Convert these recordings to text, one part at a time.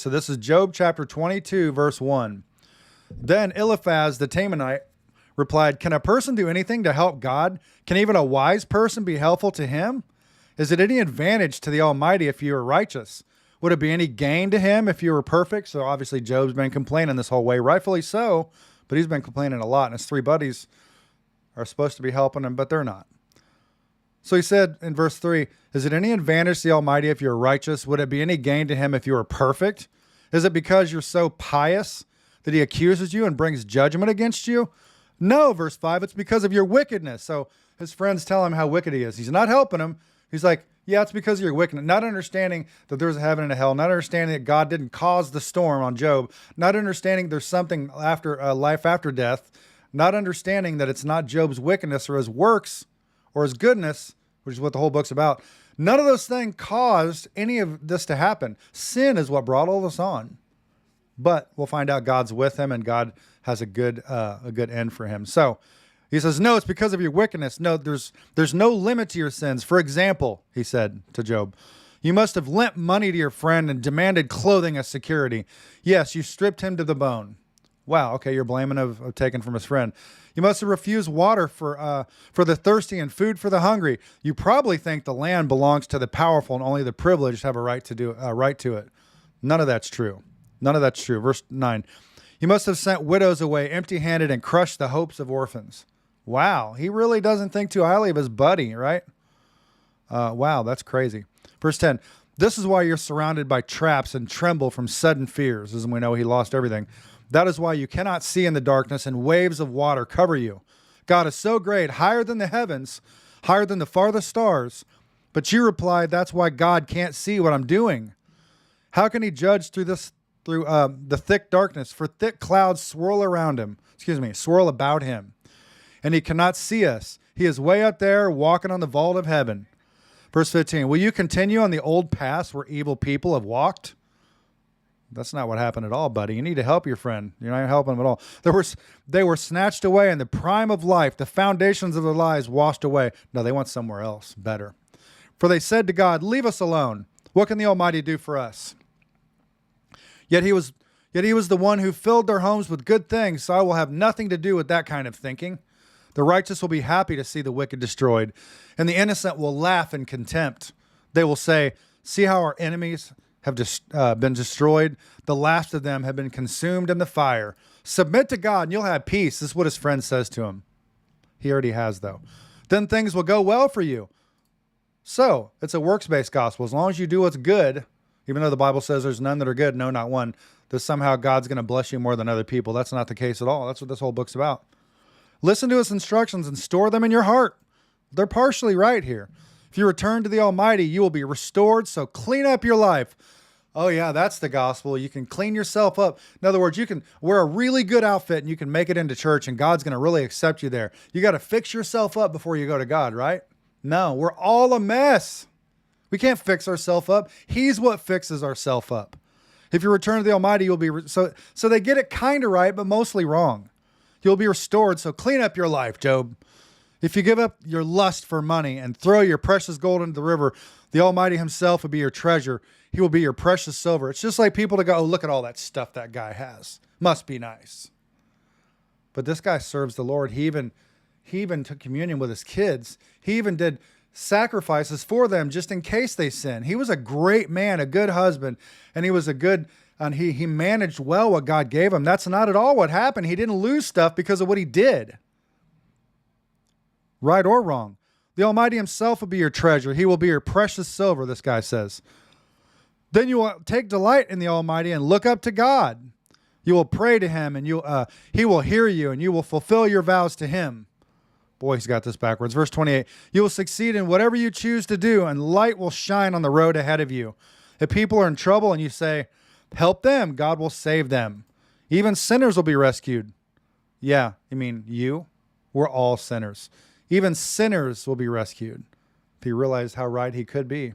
So this is Job chapter 22, verse 1. Then Eliphaz the Temanite replied, "Can a person do anything to help God? Can even a wise person be helpful to him? Is it any advantage to the Almighty if you are righteous? Would it be any gain to him if you were perfect?" So obviously Job's been complaining this whole way, rightfully so, but he's been complaining a lot, and his three buddies are supposed to be helping him, but they're not. So he said in verse 3, "Is it any advantage to the Almighty if you're righteous? Would it be any gain to him if you were perfect? Is it because you're so pious that he accuses you and brings judgment against you? No," verse 5, "it's because of your wickedness." So his friends tell him how wicked he is. He's not helping him. He's like, yeah, it's because of your wickedness. Not understanding that there's a heaven and a hell. Not understanding that God didn't cause the storm on Job. Not understanding there's something after life after death. Not understanding that it's not Job's wickedness or his works or his goodness, which is what the whole book's about. None of those things caused any of this to happen. Sin is what brought all this on. But we'll find out God's with him and God has a good end for him. So he says, no, it's because of your wickedness. No, there's no limit to your sins. For example, he said to Job, you must have lent money to your friend and demanded clothing as security. Yes, you stripped him to the bone. Wow, okay, you're blaming of taking from his friend. You must have refused water for the thirsty and food for the hungry. You probably think the land belongs to the powerful and only the privileged have a right to it. None of that's true. None of that's true. Verse 9. You must have sent widows away empty-handed and crushed the hopes of orphans. Wow, he really doesn't think too highly of his buddy, right? Wow, that's crazy. Verse 10. This is why you're surrounded by traps and tremble from sudden fears. As we know, he lost everything. That is why you cannot see in the darkness and waves of water cover you. God is so great, higher than the heavens, higher than the farthest stars. But you replied, that's why God can't see what I'm doing. How can he judge through the thick darkness? For thick clouds swirl about him. And he cannot see us. He is way up there walking on the vault of heaven. Verse 15, will you continue on the old paths where evil people have walked? That's not what happened at all, buddy. You need to help your friend. You're not helping him at all. They were snatched away in the prime of life. The foundations of their lives washed away. No, they went somewhere else, better. For they said to God, leave us alone. What can the Almighty do for us? Yet he was the one who filled their homes with good things, so I will have nothing to do with that kind of thinking. The righteous will be happy to see the wicked destroyed, and the innocent will laugh in contempt. They will say, see how our enemies have been destroyed. The last of them have been consumed in the fire. Submit to God and you'll have peace. This is what his friend says to him. He already has, though. Then things will go well for you. So it's a works-based gospel. As long as you do what's good, even though the Bible says there's none that are good, no, not one, that somehow God's going to bless you more than other people. That's not the case at all. That's what this whole book's about. Listen to his instructions and store them in your heart. They're partially right here. If you return to the Almighty, you will be restored, so clean up your life. Oh yeah, that's the gospel. You can clean yourself up. In other words, you can wear a really good outfit and you can make it into church and God's going to really accept you there. You got to fix yourself up before you go to God, right? No, we're all a mess. We can't fix ourselves up. He's what fixes ourselves up. If you return to the Almighty, you'll be... So they get it kind of right, but mostly wrong. You'll be restored, so clean up your life, Job. If you give up your lust for money and throw your precious gold into the river, the Almighty himself will be your treasure. He will be your precious silver. It's just like people to go, oh, look at all that stuff that guy has. Must be nice. But this guy serves the Lord. He even took communion with his kids. He even did sacrifices for them just in case they sin. He was a great man, a good husband, and he managed well what God gave him. That's not at all what happened. He didn't lose stuff because of what he did. Right or wrong. The Almighty himself will be your treasure. He will be your precious silver, this guy says. Then you will take delight in the Almighty and look up to God. You will pray to him and he will hear you and you will fulfill your vows to him. Boy, he's got this backwards. Verse 28, you will succeed in whatever you choose to do and light will shine on the road ahead of you. If people are in trouble and you say, help them, God will save them. Even sinners will be rescued. Yeah, you mean you? We're all sinners. Even sinners will be rescued. If he realized how right he could be.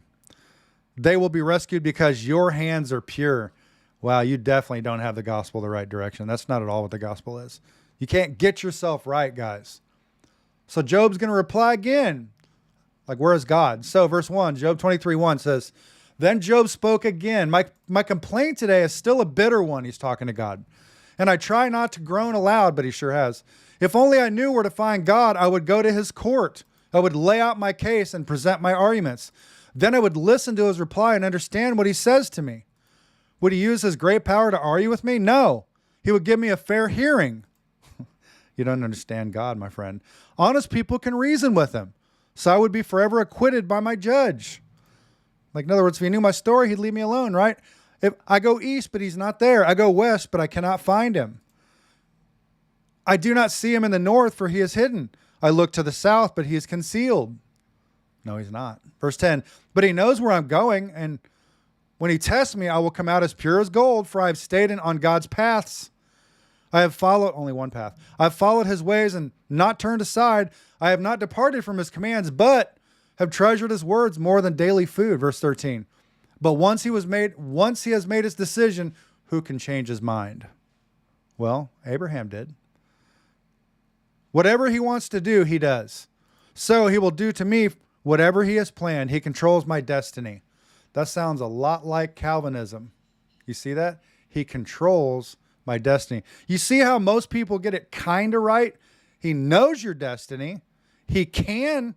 They will be rescued because your hands are pure. Wow, you definitely don't have the gospel the right direction. That's not at all what the gospel is. You can't get yourself right, guys. So Job's going to reply again. Like, where is God? So verse 1, Job 23:1 says, Then Job spoke again. My complaint today is still a bitter one, he's talking to God. And I try not to groan aloud, but he sure has. If only I knew where to find God, I would go to his court. I would lay out my case and present my arguments. Then I would listen to his reply and understand what he says to me. Would he use his great power to argue with me? No. He would give me a fair hearing. You don't understand God, my friend. Honest people can reason with him. So I would be forever acquitted by my judge. Like, in other words, if he knew my story, he'd leave me alone, right? If I go east, but he's not there. I go west, but I cannot find him. I do not see him in the north, for he is hidden. I look to the south, but he is concealed. No, he's not. Verse 10, but he knows where I'm going, and when he tests me, I will come out as pure as gold, for I have stayed on God's paths. I have followed only one path. I have followed his ways and not turned aside. I have not departed from his commands, but have treasured his words more than daily food. Verse 13. But once he has made his decision, who can change his mind? Well, Abraham did. Whatever he wants to do, he does. So he will do to me whatever he has planned. He controls my destiny. That sounds a lot like Calvinism. You see that? He controls my destiny. You see how most people get it kind of right? He knows your destiny. He can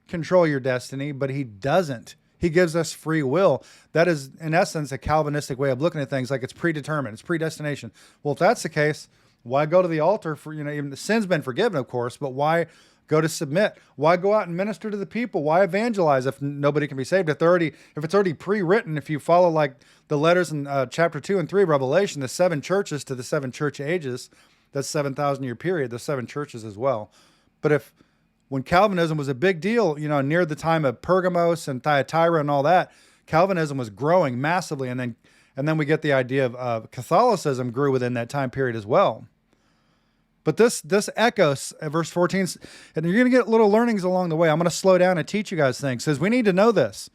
control your destiny, but he doesn't. He gives us free will. That is, in essence, a Calvinistic way of looking at things, like it's predetermined, it's predestination. Well, if that's the case, why go to the altar for, even the sin's been forgiven, of course, but why go to submit? Why go out and minister to the people? Why evangelize if nobody can be saved? If it's already pre-written, if you follow like the letters in chapter 2 and 3 of Revelation, the 7 churches to the 7 church ages, that's 7,000 year period, the 7 churches as well. But when Calvinism was a big deal, near the time of Pergamos and Thyatira and all that, Calvinism was growing massively. And then we get the idea of Catholicism grew within that time period as well. But this echoes verse 14, and you're going to get little learnings along the way. I'm going to slow down and teach you guys things. It says we need to know this.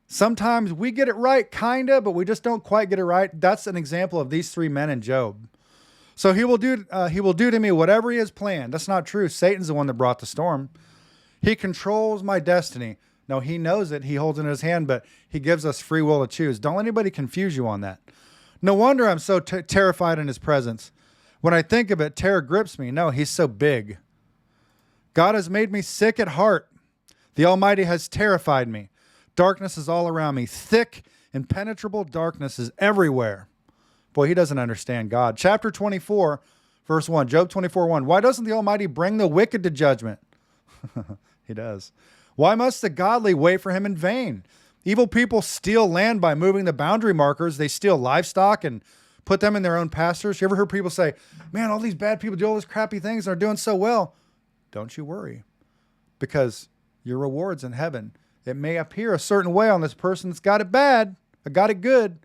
Sometimes we get it right, kind of, but we just don't quite get it right. That's an example of these 3 men in Job. So he will do to me whatever he has planned. That's not true. Satan's the one that brought the storm. He controls my destiny. No, he knows it. He holds it in his hand, but he gives us free will to choose. Don't let anybody confuse you on that. No wonder I'm so terrified in his presence. When I think of it, terror grips me. No, he's so big. God has made me sick at heart. The Almighty has terrified me. Darkness is all around me. Thick, impenetrable darkness is everywhere. Boy, he doesn't understand God. Chapter 24, verse 1, Job 24:1. Why doesn't the Almighty bring the wicked to judgment? He does. Why must the godly wait for him in vain? Evil people steal land by moving the boundary markers. They steal livestock and put them in their own pastures. You ever heard people say, man, all these bad people do all these crappy things and are doing so well? Don't you worry, because your reward's in heaven. It may appear a certain way on this person that's got it bad, or got it good,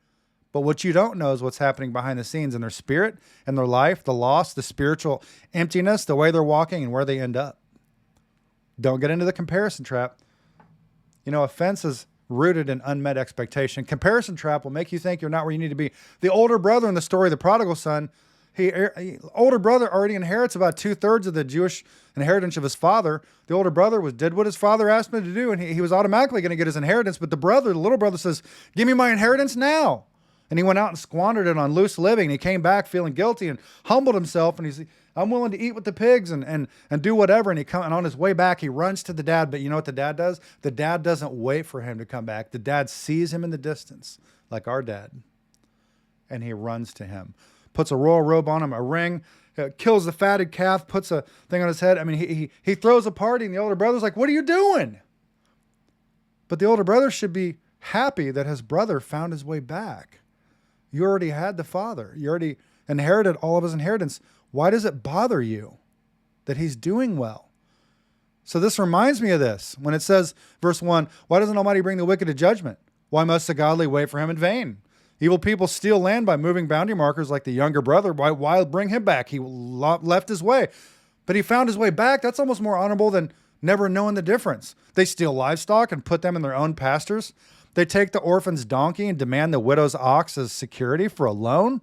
but what you don't know is what's happening behind the scenes in their spirit and their life, the loss, the spiritual emptiness, the way they're walking and where they end up. Don't get into the comparison trap. Offense is rooted in unmet expectation. Comparison trap will make you think you're not where you need to be. The older brother in the story of the prodigal son, older brother already inherits about 2/3 of the Jewish inheritance of his father. The older brother did what his father asked him to do, and he was automatically going to get his inheritance. But the little brother says, give me my inheritance now. And he went out and squandered it on loose living. And he came back feeling guilty and humbled himself. And he's, I'm willing to eat with the pigs and do whatever. And and on his way back, he runs to the dad. But you know what the dad does? The dad doesn't wait for him to come back. The dad sees him in the distance, like our dad. And he runs to him, puts a royal robe on him, a ring, kills the fatted calf, puts a thing on his head. I mean, he throws a party, and the older brother's like, what are you doing? But the older brother should be happy that his brother found his way back. You already had the father. You already inherited all of his inheritance. Why does it bother you that he's doing well? So this reminds me of this. When it says, verse 1, why doesn't Almighty bring the wicked to judgment? Why must the godly wait for him in vain? Evil people steal land by moving boundary markers like the younger brother. Why bring him back? He left his way. But he found his way back. That's almost more honorable than never knowing the difference. They steal livestock and put them in their own pastures. They take the orphan's donkey and demand the widow's ox as security for a loan.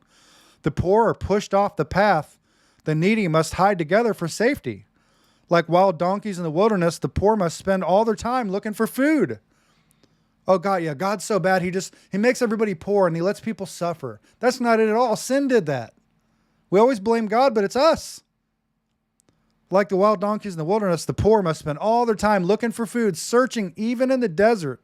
The poor are pushed off the path. The needy must hide together for safety. Like wild donkeys in the wilderness, the poor must spend all their time looking for food. Oh God, yeah, God's so bad. He makes everybody poor and he lets people suffer. That's not it at all. Sin did that. We always blame God, but it's us. Like the wild donkeys in the wilderness, the poor must spend all their time looking for food, searching even in the desert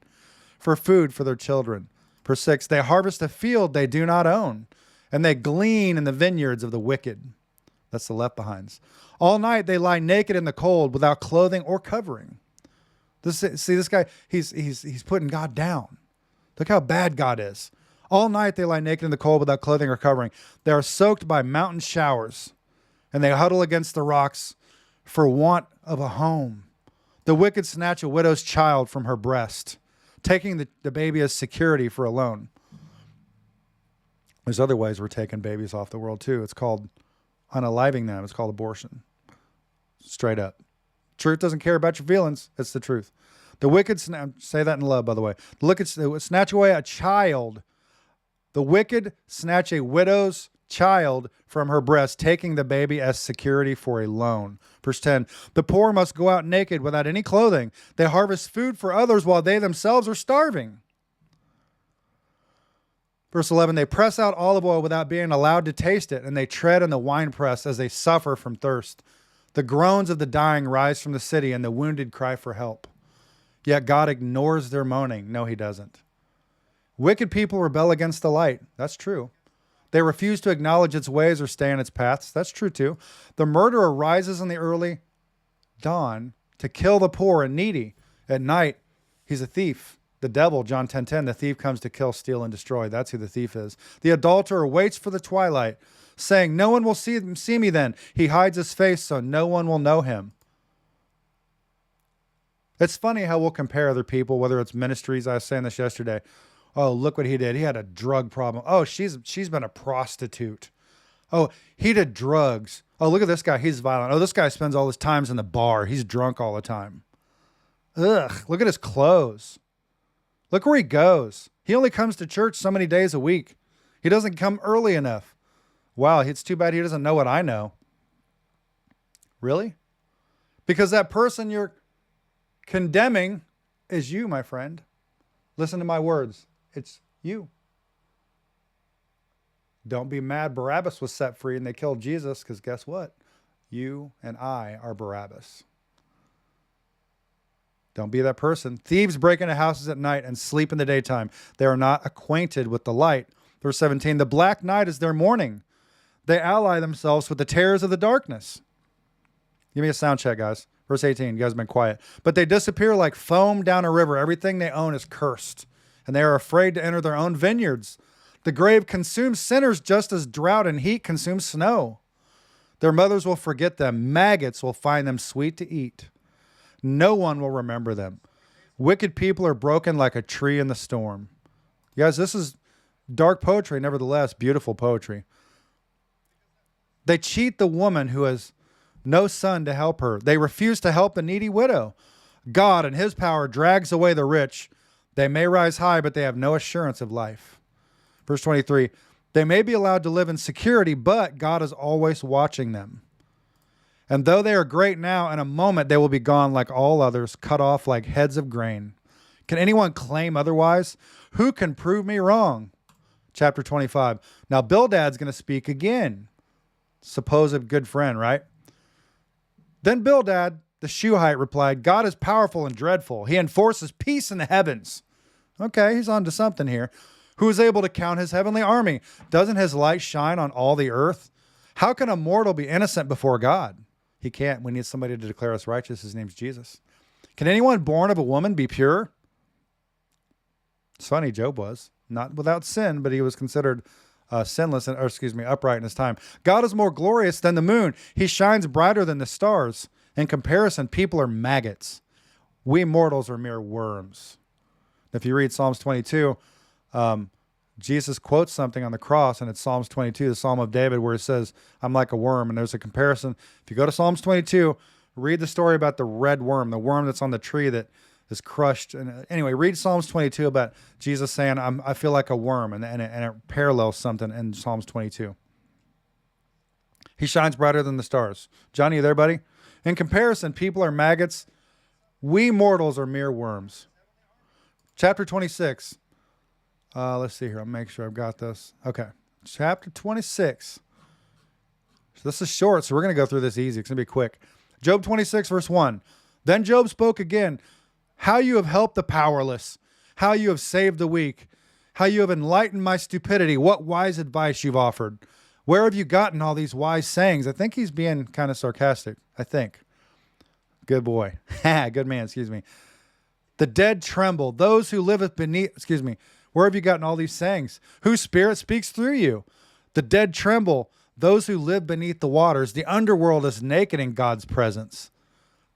for food for their children. Verse 6, they harvest a field they do not own, and they glean in the vineyards of the wicked. That's the left behinds. All night they lie naked in the cold without clothing or covering. This guy, he's putting God down. Look how bad God is. All night they lie naked in the cold without clothing or covering. They are soaked by mountain showers, and they huddle against the rocks for want of a home. The wicked snatch a widow's child from her breast, taking the baby as security for a loan. There's other ways we're taking babies off the world too. It's called unaliving them. It's called abortion. Straight up. Truth doesn't care about your feelings. It's the truth. The wicked, say that in love, by the way. The wicked snatch away a child. The wicked snatch a widow's child from her breast, taking the baby as security for a loan. Verse 10, the poor must go out naked without any clothing. They harvest food for others while they themselves are starving. Verse 11, they press out olive oil without being allowed to taste it, and they tread in the winepress as they suffer from thirst. The groans of the dying rise from the city, and the wounded cry for help. Yet God ignores their moaning. No, he doesn't. Wicked people rebel against the light. That's true. They refuse to acknowledge its ways or stay in its paths. That's true too. The murderer rises in the early dawn to kill the poor and needy. At night, he's a thief. The devil, John 10:10, the thief comes to kill, steal, and destroy. That's who the thief is. The adulterer waits for the twilight, saying, no one will see me then. He hides his face so no one will know him. It's funny how we'll compare other people, whether it's ministries. I was saying this yesterday. Oh, look what he did. He had a drug problem. Oh, she's been a prostitute. Oh, he did drugs. Oh, look at this guy. He's violent. Oh, this guy spends all his times in the bar. He's drunk all the time. Ugh, look at his clothes. Look where he goes. He only comes to church so many days a week. He doesn't come early enough. Wow, it's too bad he doesn't know what I know. Really? Because that person you're condemning is you, my friend. Listen to my words. It's you. Don't be mad Barabbas was set free and they killed Jesus, because guess what? You and I are Barabbas. Don't be that person. Thieves break into houses at night and sleep in the daytime. They are not acquainted with the light. Verse 17, the black night is their morning. They ally themselves with the terrors of the darkness. Give me a sound check, guys. Verse 18, you guys have been quiet. But they disappear like foam down a river. Everything they own is cursed, and they are afraid to enter their own vineyards. The grave consumes sinners just as drought and heat consumes snow. Their mothers will forget them. Maggots will find them sweet to eat. No one will remember them. Wicked people are broken like a tree in the storm. You guys, this is dark poetry, nevertheless, beautiful poetry. They cheat the woman who has no son to help her. They refuse to help the needy widow. God in his power drags away the rich. They may rise high, but they have no assurance of life. Verse 23, they may be allowed to live in security, but God is always watching them. And though they are great now, in a moment they will be gone like all others, cut off like heads of grain. Can anyone claim otherwise? Who can prove me wrong? Chapter 25. Now Bildad's going to speak again. Supposed good friend, right? Then Bildad, the Shuhite, replied, God is powerful and dreadful. He enforces peace in the heavens. Okay, he's on to something here. Who is able to count his heavenly army? Doesn't his light shine on all the earth? How can a mortal be innocent before God? He can't. We need somebody to declare us righteous. His name's Jesus. Can anyone born of a woman be pure? It's funny, Job was. Not without sin, but he was considered upright in his time. God is more glorious than the moon. He shines brighter than the stars. In comparison, people are maggots. We mortals are mere worms. If you read Psalms 22, Jesus quotes something on the cross, and it's Psalms 22, the Psalm of David, where it says, I'm like a worm. And there's a comparison. If you go to Psalms 22, read the story about the red worm, the worm that's on the tree that is crushed. And anyway, read Psalms 22 about Jesus saying, I feel like a worm, and it parallels something in Psalms 22. He shines brighter than the stars. Johnny, you there, buddy? In comparison, people are maggots. We mortals are mere worms. Chapter 26. Let's see here. I'll make sure I've got this. Okay. Chapter 26. So this is short, so we're going to go through this easy. It's going to be quick. Job 26, verse 1. Then Job spoke again, how you have helped the powerless, how you have saved the weak, how you have enlightened my stupidity, what wise advice you've offered. Where have you gotten all these wise sayings? I think he's being kind of sarcastic. I think. Good boy. Good man, excuse me. The dead tremble. Those who liveth beneath, where have you gotten all these sayings? Whose spirit speaks through you? The dead tremble. Those who live beneath the waters. The underworld is naked in God's presence.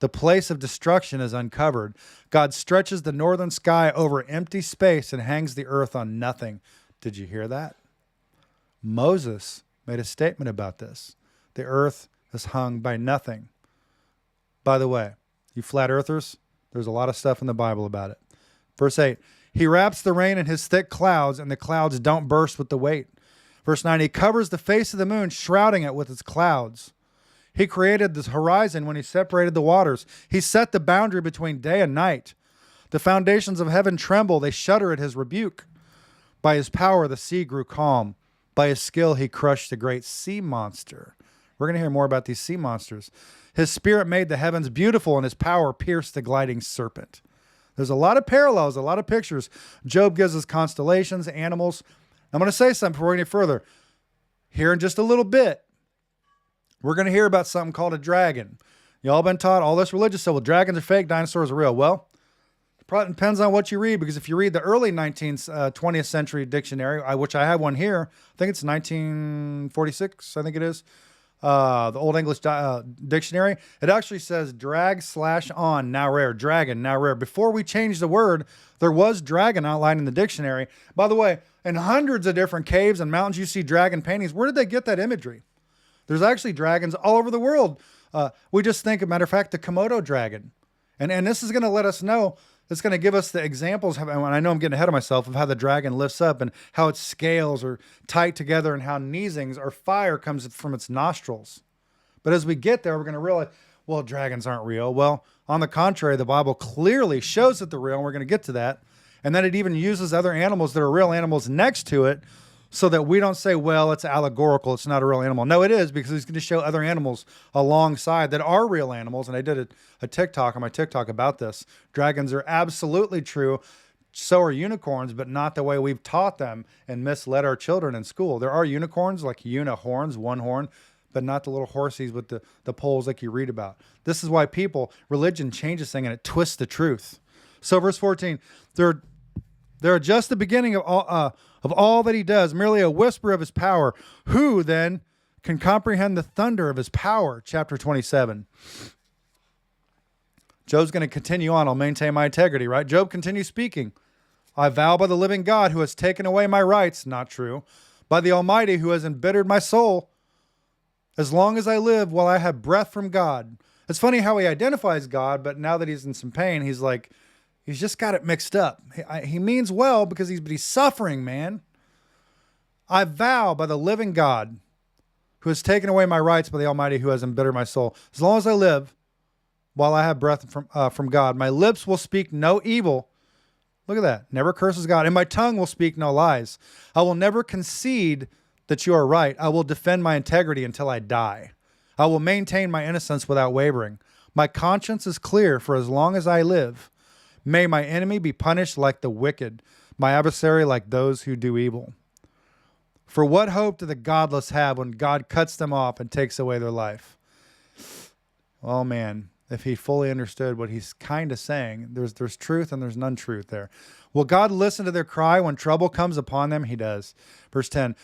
The place of destruction is uncovered. God stretches the northern sky over empty space and hangs the earth on nothing. Did you hear that? Moses made a statement about this. The earth is hung by nothing. By the way, you flat earthers, there's a lot of stuff in the Bible about it. Verse 8, he wraps the rain in his thick clouds, and the clouds don't burst with the weight. Verse 9, he covers the face of the moon, shrouding it with its clouds. He created this horizon when he separated the waters. He set the boundary between day and night. The foundations of heaven tremble. They shudder at his rebuke. By his power, the sea grew calm. By his skill, he crushed the great sea monster. We're going to hear more about these sea monsters. His spirit made the heavens beautiful, and his power pierced the gliding serpent. There's a lot of parallels, a lot of pictures. Job gives us constellations, animals. I'm going to say something before we get any further. Here in just a little bit, we're going to hear about something called a dragon. Y'all been taught all this religious stuff. Well, dragons are fake, dinosaurs are real. Well, it probably depends on what you read, because if you read the early 20th century dictionary, which I have one here, I think it's 1946, I think it is, the Old English dictionary, it actually says drag/on, now rare, dragon, now rare. Before we changed the word, there was dragon outlined in the dictionary. By the way, in hundreds of different caves and mountains, you see dragon paintings. Where did they get that imagery? There's actually dragons all over the world. We just think, as a matter of fact, the Komodo dragon. And this is going to let us know, it's going to give us the examples, and I know I'm getting ahead of myself, of how the dragon lifts up and how its scales are tight together and how sneezings or fire comes from its nostrils. But as we get there, we're going to realize, well, dragons aren't real. Well, on the contrary, the Bible clearly shows that they're real, and we're going to get to that. And then it even uses other animals that are real animals next to it, so that we don't say, well, it's allegorical, it's not a real animal. No, it is, because he's going to show other animals alongside that are real animals. And I did a TikTok on my TikTok about this. Dragons are absolutely true. So are unicorns, but not the way we've taught them and misled our children in school. There are unicorns, like horns, one horn, but not the little horsies with the poles like you read about. This is why religion changes things and it twists the truth. So verse 14, they're just the beginning of all that he does, merely a whisper of his power. Who then can comprehend the thunder of his power? Chapter 27. Job's going to continue on. I'll maintain my integrity, right? Job continues speaking. I vow by the living God who has taken away my rights. Not true. By the Almighty who has embittered my soul. As long as I live, while I have breath from God. It's funny how he identifies God, but now that he's in some pain, he's like, he's just got it mixed up. He means well, because he's suffering, man. I vow by the living God who has taken away my rights, by the Almighty who has embittered my soul. As long as I live, while I have breath from God, my lips will speak no evil. Look at that. Never curses God. And my tongue will speak no lies. I will never concede that you are right. I will defend my integrity until I die. I will maintain my innocence without wavering. My conscience is clear for as long as I live. May my enemy be punished like the wicked, my adversary like those who do evil. For what hope do the godless have when God cuts them off and takes away their life? Oh man, if he fully understood what he's kind of saying, there's truth and there's untruth there. Will God listen to their cry when trouble comes upon them? He does. Verse 10,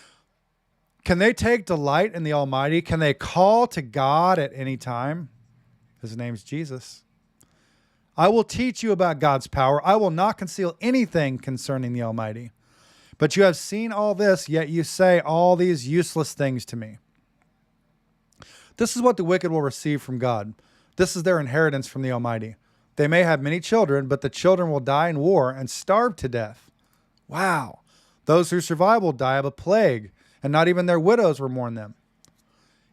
can they take delight in the Almighty? Can they call to God at any time? His name's Jesus. I will teach you about God's power. I will not conceal anything concerning the Almighty. But you have seen all this, yet you say all these useless things to me. This is what the wicked will receive from God. This is their inheritance from the Almighty. They may have many children, but the children will die in war and starve to death. Wow. Those who survive will die of a plague, and not even their widows will mourn them.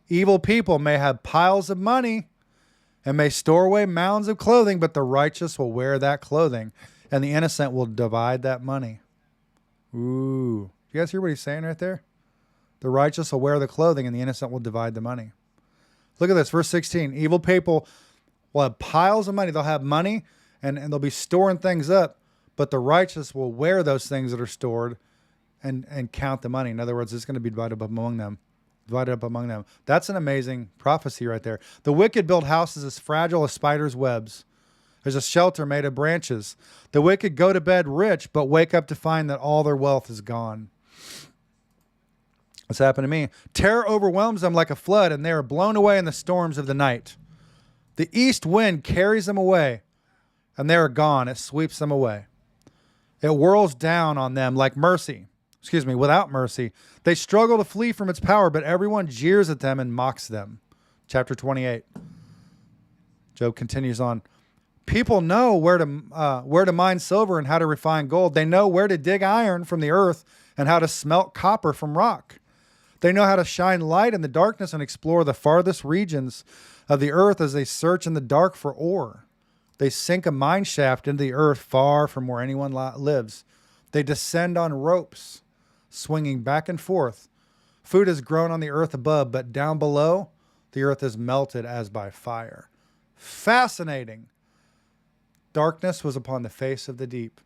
Evil people may have piles of money and may store away mounds of clothing, but the righteous will wear that clothing. and the innocent will divide that money. Ooh. You guys hear what he's saying right there? The righteous will wear the clothing and the innocent will divide the money. Look at this, verse 16. Evil people will have piles of money. They'll have money and they'll be storing things up, but the righteous will wear those things that are stored and count the money. In other words, it's going to be divided up among them. That's an amazing prophecy right there. The wicked build houses as fragile as spiders' webs. There's a shelter made of branches. The wicked go to bed rich, but wake up to find that all their wealth is gone. What's happened to me? Terror overwhelms them like a flood, and they are blown away in the storms of the night. The east wind carries them away, and they are gone. It sweeps them away. It whirls down on them like without mercy. They struggle to flee from its power, but everyone jeers at them and mocks them. Chapter 28. Job continues on. People know where to mine silver and how to refine gold. They know where to dig iron from the earth and how to smelt copper from rock. They know how to shine light in the darkness and explore the farthest regions of the earth as they search in the dark for ore. They sink a mine shaft into the earth far from where anyone lives. They descend on ropes, swinging back and forth. Food has grown on the earth above, but down below, the earth is melted as by fire. Fascinating. Darkness was upon the face of the deep.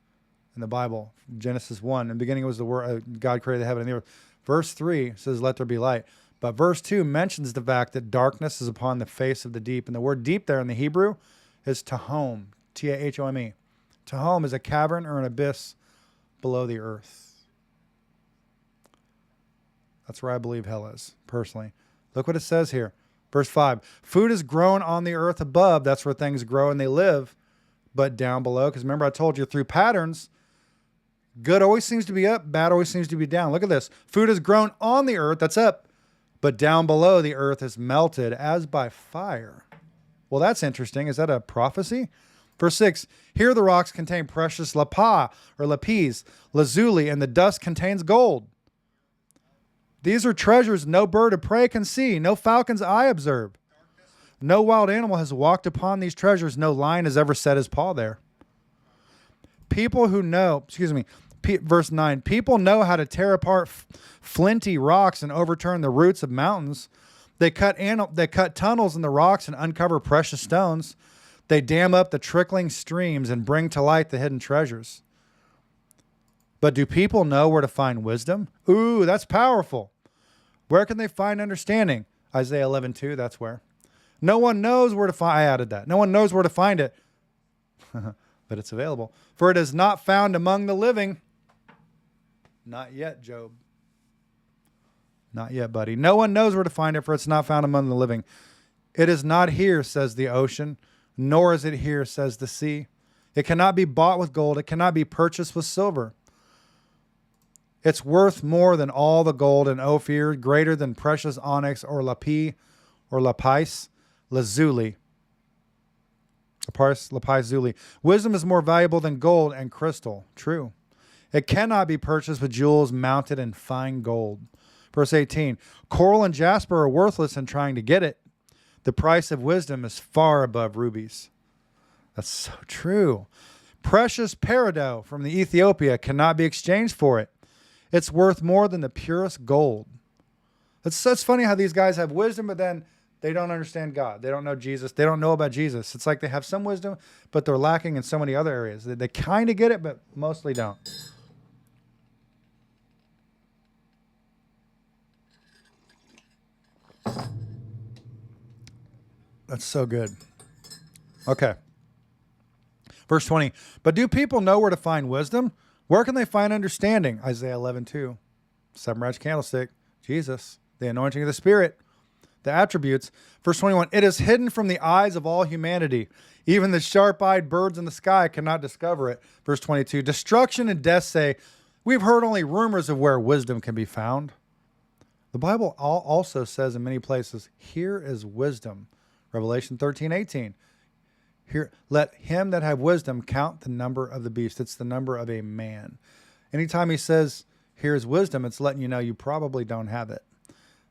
In the Bible, Genesis 1, in the beginning was the word, God created the heaven and the earth. Verse 3 says, let there be light. But verse 2 mentions the fact that darkness is upon the face of the deep. And the word deep there in the Hebrew is tahom, T-A-H-O-M-E. Tahom is a cavern or an abyss below the earth. That's where I believe hell is, personally. Look what it says here. Verse 5, food is grown on the earth above. That's where things grow and they live. But down below, because remember I told you through patterns, good always seems to be up, bad always seems to be down. Look at this. Food is grown on the earth, that's up. But down below the earth is melted as by fire. Well, that's interesting. Is that a prophecy? Verse 6, here the rocks contain precious lapis or lapis, lazuli, and the dust contains gold. These are treasures no bird of prey can see, no falcon's eye observe. No wild animal has walked upon these treasures. No lion has ever set his paw there. People who know, verse 9, people know how to tear apart flinty rocks and overturn the roots of mountains. They cut tunnels in the rocks and uncover precious stones. They dam up the trickling streams and bring to light the hidden treasures. But do people know where to find wisdom? Ooh, that's powerful. Where can they find understanding? Isaiah 11:2, that's where. No one knows where to find. I added that. No one knows where to find it, but it's available. For it is not found among the living. Not yet, Job. Not yet, buddy. No one knows where to find it, for it's not found among the living. It is not here, says the ocean, nor is it here, says the sea. It cannot be bought with gold. It cannot be purchased with silver. It's worth more than all the gold in Ophir, greater than precious onyx or lapis or lapis. Lazuli. Lapis-zuli. Wisdom is more valuable than gold and crystal. True. It cannot be purchased with jewels mounted in fine gold. Verse 18. Coral and jasper are worthless in trying to get it. The price of wisdom is far above rubies. That's so true. Precious peridot from the Ethiopia cannot be exchanged for it. It's worth more than the purest gold. It's funny how these guys have wisdom, but then they don't understand God. They don't know Jesus. They don't know about Jesus. It's like they have some wisdom, but they're lacking in so many other areas. They kind of get it, but mostly don't. That's so good. Okay. Verse 20. But do people know where to find wisdom? Where can they find understanding? Isaiah 11:2. Seven-branch candlestick. Jesus. The anointing of the Spirit. The attributes. Verse 21, it is hidden from the eyes of all humanity. Even the sharp-eyed birds in the sky cannot discover it. Verse 22, destruction and death say, we've heard only rumors of where wisdom can be found. The Bible also says in many places, here is wisdom. Revelation 13:18. Here, let him that have wisdom count the number of the beast. It's the number of a man. Anytime he says, here's wisdom, it's letting you know you probably don't have it.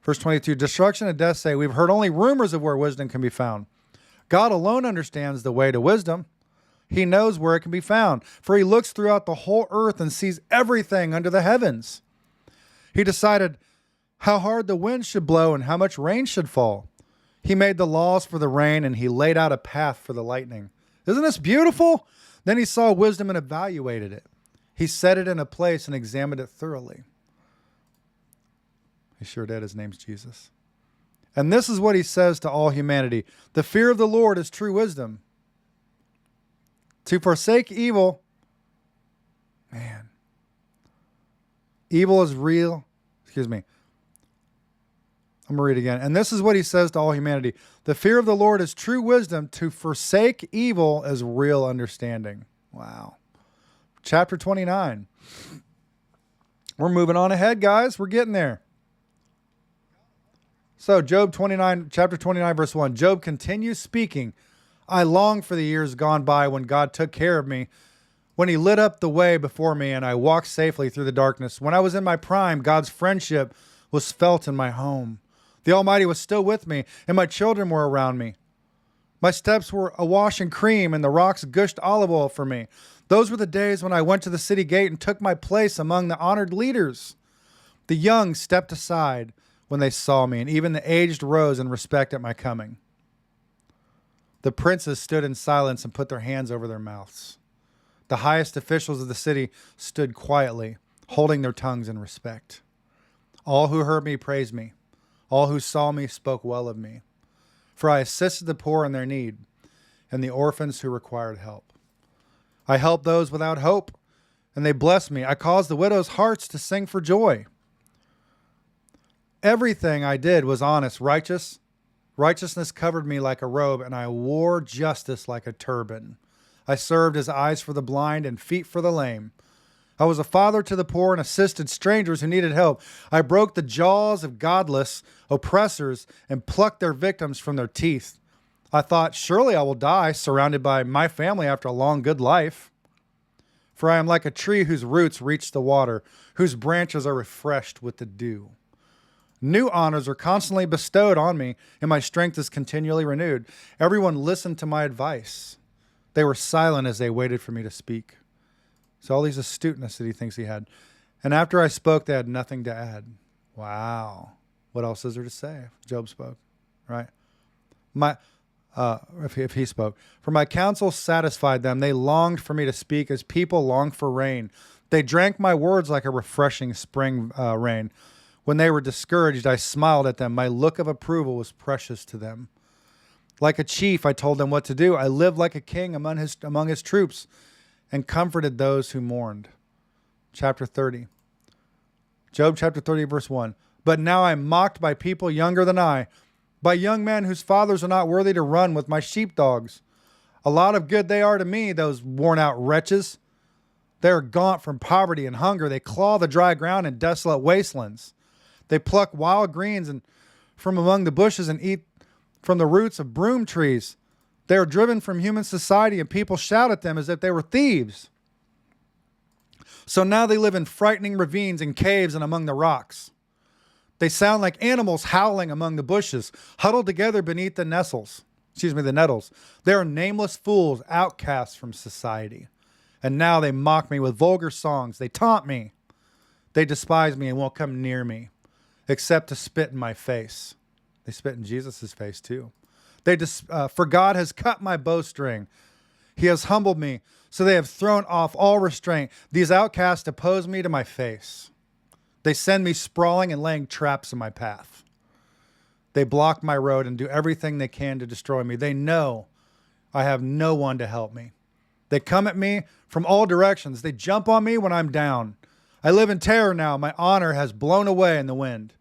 Verse 22, destruction and death say, we've heard only rumors of where wisdom can be found. God alone understands the way to wisdom. He knows where it can be found, for he looks throughout the whole earth and sees everything under the heavens. He decided how hard the wind should blow and how much rain should fall. He made the laws for the rain, and he laid out a path for the lightning. Isn't this beautiful? Then he saw wisdom and evaluated it. He set it in a place and examined it thoroughly. He sure did. His name's Jesus. And this is what he says to all humanity. The fear of the Lord is true wisdom. To forsake evil, man, evil is real. Excuse me. I'm going to read again. And this is what he says to all humanity. The fear of the Lord is true wisdom. To forsake evil is real understanding. Wow. Chapter 29. We're moving on ahead, guys. We're getting there. So Job 29, chapter 29, verse 1. Job continues speaking. I long for the years gone by when God took care of me, when he lit up the way before me and I walked safely through the darkness. When I was in my prime, God's friendship was felt in my home. The Almighty was still with me, and my children were around me. My steps were awash in cream, and the rocks gushed olive oil for me. Those were the days when I went to the city gate and took my place among the honored leaders. The young stepped aside when they saw me, and even the aged rose in respect at my coming. The princes stood in silence and put their hands over their mouths. The highest officials of the city stood quietly, holding their tongues in respect. All who heard me praised me. All who saw me spoke well of me. For I assisted the poor in their need, and the orphans who required help. I helped those without hope, and they blessed me. I caused the widows' hearts to sing for joy. Everything I did was honest, righteous. Righteousness covered me like a robe, and I wore justice like a turban. I served as eyes for the blind and feet for the lame. I was a father to the poor and assisted strangers who needed help. I broke the jaws of godless oppressors and plucked their victims from their teeth. I thought, surely I will die surrounded by my family after a long, good life. For I am like a tree whose roots reach the water, whose branches are refreshed with the dew. New honors are constantly bestowed on me, and my strength is continually renewed. Everyone listened to my advice. They were silent as they waited for me to speak. So all these astuteness that he thinks he had. And after I spoke, they had nothing to add. Wow. What else is there to say? Job spoke, right? If he spoke. For my counsel satisfied them. They longed for me to speak as people long for rain. They drank my words like a refreshing spring rain. When they were discouraged, I smiled at them. My look of approval was precious to them. Like a chief, I told them what to do. I lived like a king among his troops and comforted those who mourned. Chapter 30. Job chapter 30, verse 1. But now I'm mocked by people younger than I, by young men whose fathers are not worthy to run with my sheepdogs. A lot of good they are to me, those worn-out wretches. They are gaunt from poverty and hunger. They claw the dry ground in desolate wastelands. They pluck wild greens and from among the bushes and eat from the roots of broom trees. They are driven from human society, and people shout at them as if they were thieves. So now they live in frightening ravines and caves and among the rocks. They sound like animals howling among the bushes, huddled together beneath the nettles. They are nameless fools, outcasts from society. And now they mock me with vulgar songs. They taunt me. They despise me and won't come near me, except to spit in my face. They spit in Jesus' face too. For God has cut my bowstring. He has humbled me, so they have thrown off all restraint. These outcasts oppose me to my face. They send me sprawling and laying traps in my path. They block my road and do everything they can to destroy me. They know I have no one to help me. They come at me from all directions. They jump on me when I'm down. I live in terror now. My honor has blown away in the wind,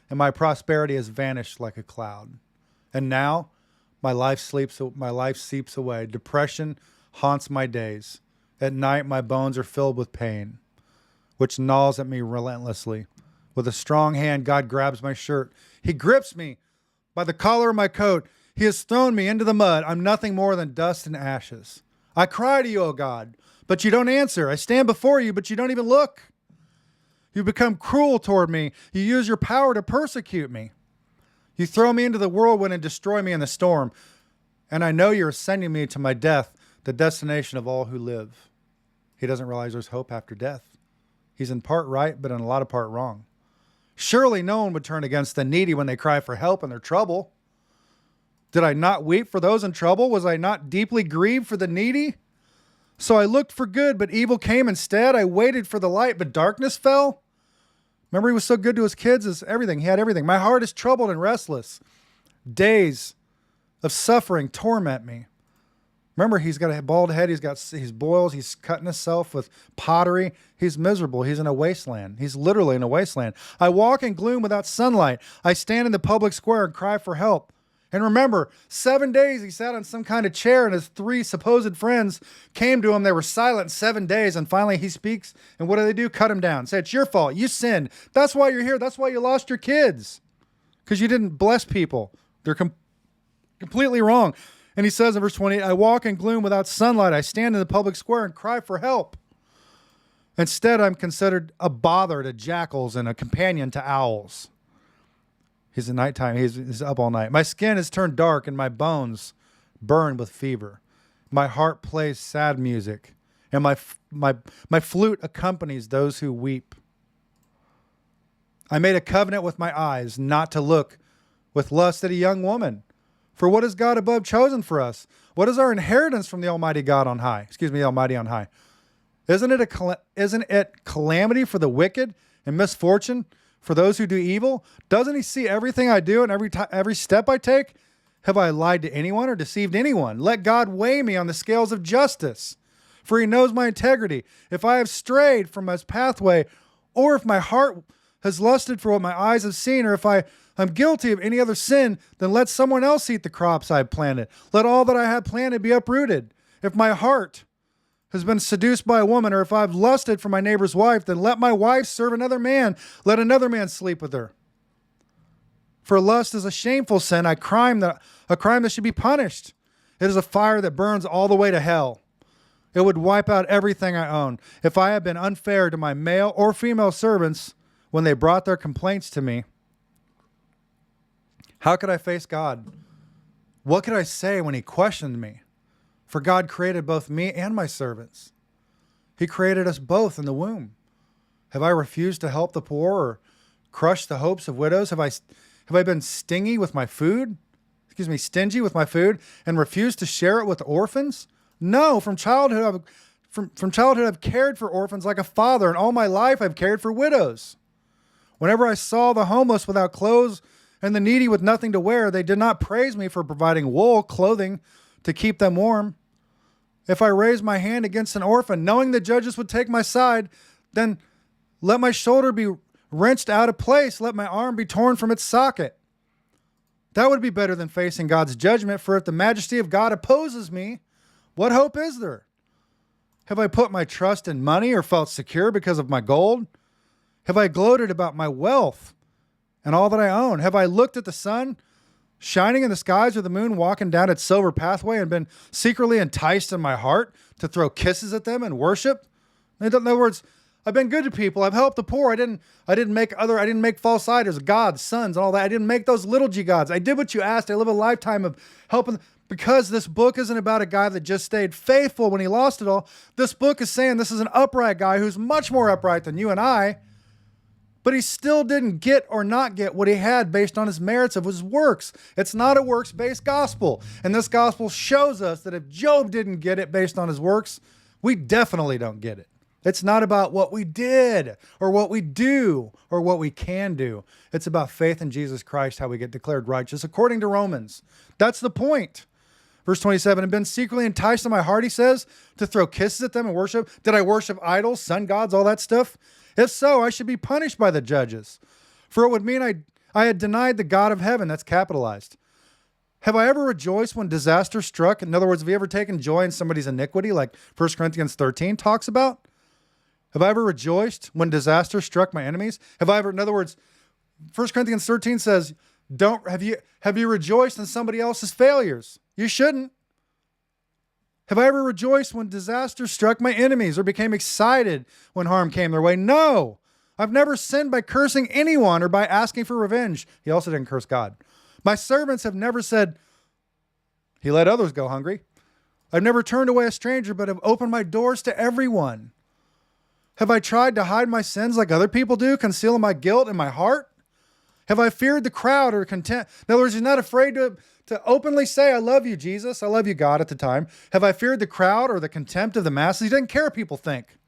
and my prosperity has vanished like a cloud. And now my life seeps away. Depression haunts my days. At night my bones are filled with pain, which gnaws at me relentlessly. With a strong hand, God grabs my shirt. He grips me by the collar of my coat. He has thrown me into the mud. I'm nothing more than dust and ashes. I cry to you, O God, but you don't answer. I stand before you, but you don't even look. You become cruel toward me. You use your power to persecute me. You throw me into the whirlwind and destroy me in the storm. And I know you're sending me to my death. the destination of all who live. He doesn't realize there's hope after death. He's in part right, but in a lot of part wrong. Surely no one would turn against the needy when they cry for help in their trouble. Did I not weep for those in trouble? Was I not deeply grieved for the needy? So I looked for good, but evil came instead. I waited for the light, but darkness fell. Remember, he was so good to his kids, is everything. He had everything. My heart is troubled and restless. Days of suffering torment me. Remember, he's got a bald head. He's boils. He's cutting himself with pottery. He's miserable. He's in a wasteland. He's literally in a wasteland. I walk in gloom without sunlight. I stand in the public square and cry for help. And remember, 7 days he sat on some kind of chair, and his 3 supposed friends came to him. They were silent 7 days, and finally he speaks. And what do? Cut him down. Say, it's your fault. You sinned. That's why you're here. That's why you lost your kids. Because you didn't bless people. They're completely wrong. And he says in verse 28, I walk in gloom without sunlight. I stand in the public square and cry for help. Instead, I'm considered a bother to jackals and a companion to owls. He's at nighttime. He's up all night. My skin is turned dark and my bones burn with fever. My heart plays sad music, and my flute accompanies those who weep. I made a covenant with my eyes not to look with lust at a young woman. For what has God above chosen for us? What is our inheritance from the Almighty God on high? The Almighty on high. Isn't it calamity for the wicked and misfortune for those who do evil? Doesn't he see everything I do and every step I take? Have I lied to anyone or deceived anyone? Let God weigh me on the scales of justice, for he knows my integrity. If I have strayed from his pathway, or if my heart has lusted for what my eyes have seen, or if I'm guilty of any other sin, then let someone else eat the crops I have planted. Let all that I have planted be uprooted. If my heart has been seduced by a woman, or if I've lusted for my neighbor's wife, then let my wife serve another man. Let another man sleep with her. For lust is a shameful sin, a crime that should be punished. It is a fire that burns all the way to hell. It would wipe out everything I own. If I have been unfair to my male or female servants when they brought their complaints to me, how could I face God? What could I say when he questioned me? For God created both me and my servants. He created us both in the womb. Have I refused to help the poor or crushed the hopes of widows? Have I been stingy with my food? Stingy with my food and refused to share it with orphans? No, from childhood I've cared for orphans like a father, and all my life I've cared for widows. Whenever I saw the homeless without clothes and the needy with nothing to wear, they did not praise me for providing wool, clothing to keep them warm. If I raised my hand against an orphan, knowing the judges would take my side, then let my shoulder be wrenched out of place. Let my arm be torn from its socket. That would be better than facing God's judgment, for if the majesty of God opposes me, what hope is there? Have I put my trust in money or felt secure because of my gold? Have I gloated about my wealth and all that I own? Have I looked at the sun shining in the skies, or the moon walking down its silver pathway, and been secretly enticed in my heart to throw kisses at them and worship? In other words, I've been good to people. I've helped the poor. I didn't make false idols, gods, sons, and all that. I didn't make those little g gods. I did what you asked. I live a lifetime of helping. Because this book isn't about a guy that just stayed faithful when he lost it all. This book is saying this is an upright guy who's much more upright than you and I, but he still didn't get or not get what he had based on his merits of his works. It's not a works-based gospel. And this gospel shows us that if Job didn't get it based on his works, we definitely don't get it. It's not about what we did or what we do or what we can do. It's about faith in Jesus Christ, how we get declared righteous according to Romans. That's the point. Verse 27, and been secretly enticed in my heart, he says, to throw kisses at them and worship. Did I worship idols, sun gods, all that stuff? If so, I should be punished by the judges. For it would mean I had denied the God of heaven. That's capitalized. Have I ever rejoiced when disaster struck? In other words, have you ever taken joy in somebody's iniquity, like 1 Corinthians 13 talks about? Have I ever rejoiced when disaster struck my enemies? In other words, 1 Corinthians 13 says, have you rejoiced in somebody else's failures? You shouldn't. Have I ever rejoiced when disaster struck my enemies or became excited when harm came their way? No. I've never sinned by cursing anyone or by asking for revenge. He also didn't curse God. My servants have never said, he let others go hungry. I've never turned away a stranger, but have opened my doors to everyone. Have I tried to hide my sins like other people do, concealing my guilt in my heart? Have I feared the crowd or contempt? In other words, he's not afraid to openly say, I love you, Jesus. I love you, God, at the time. Have I feared the crowd or the contempt of the masses? He doesn't care what people think.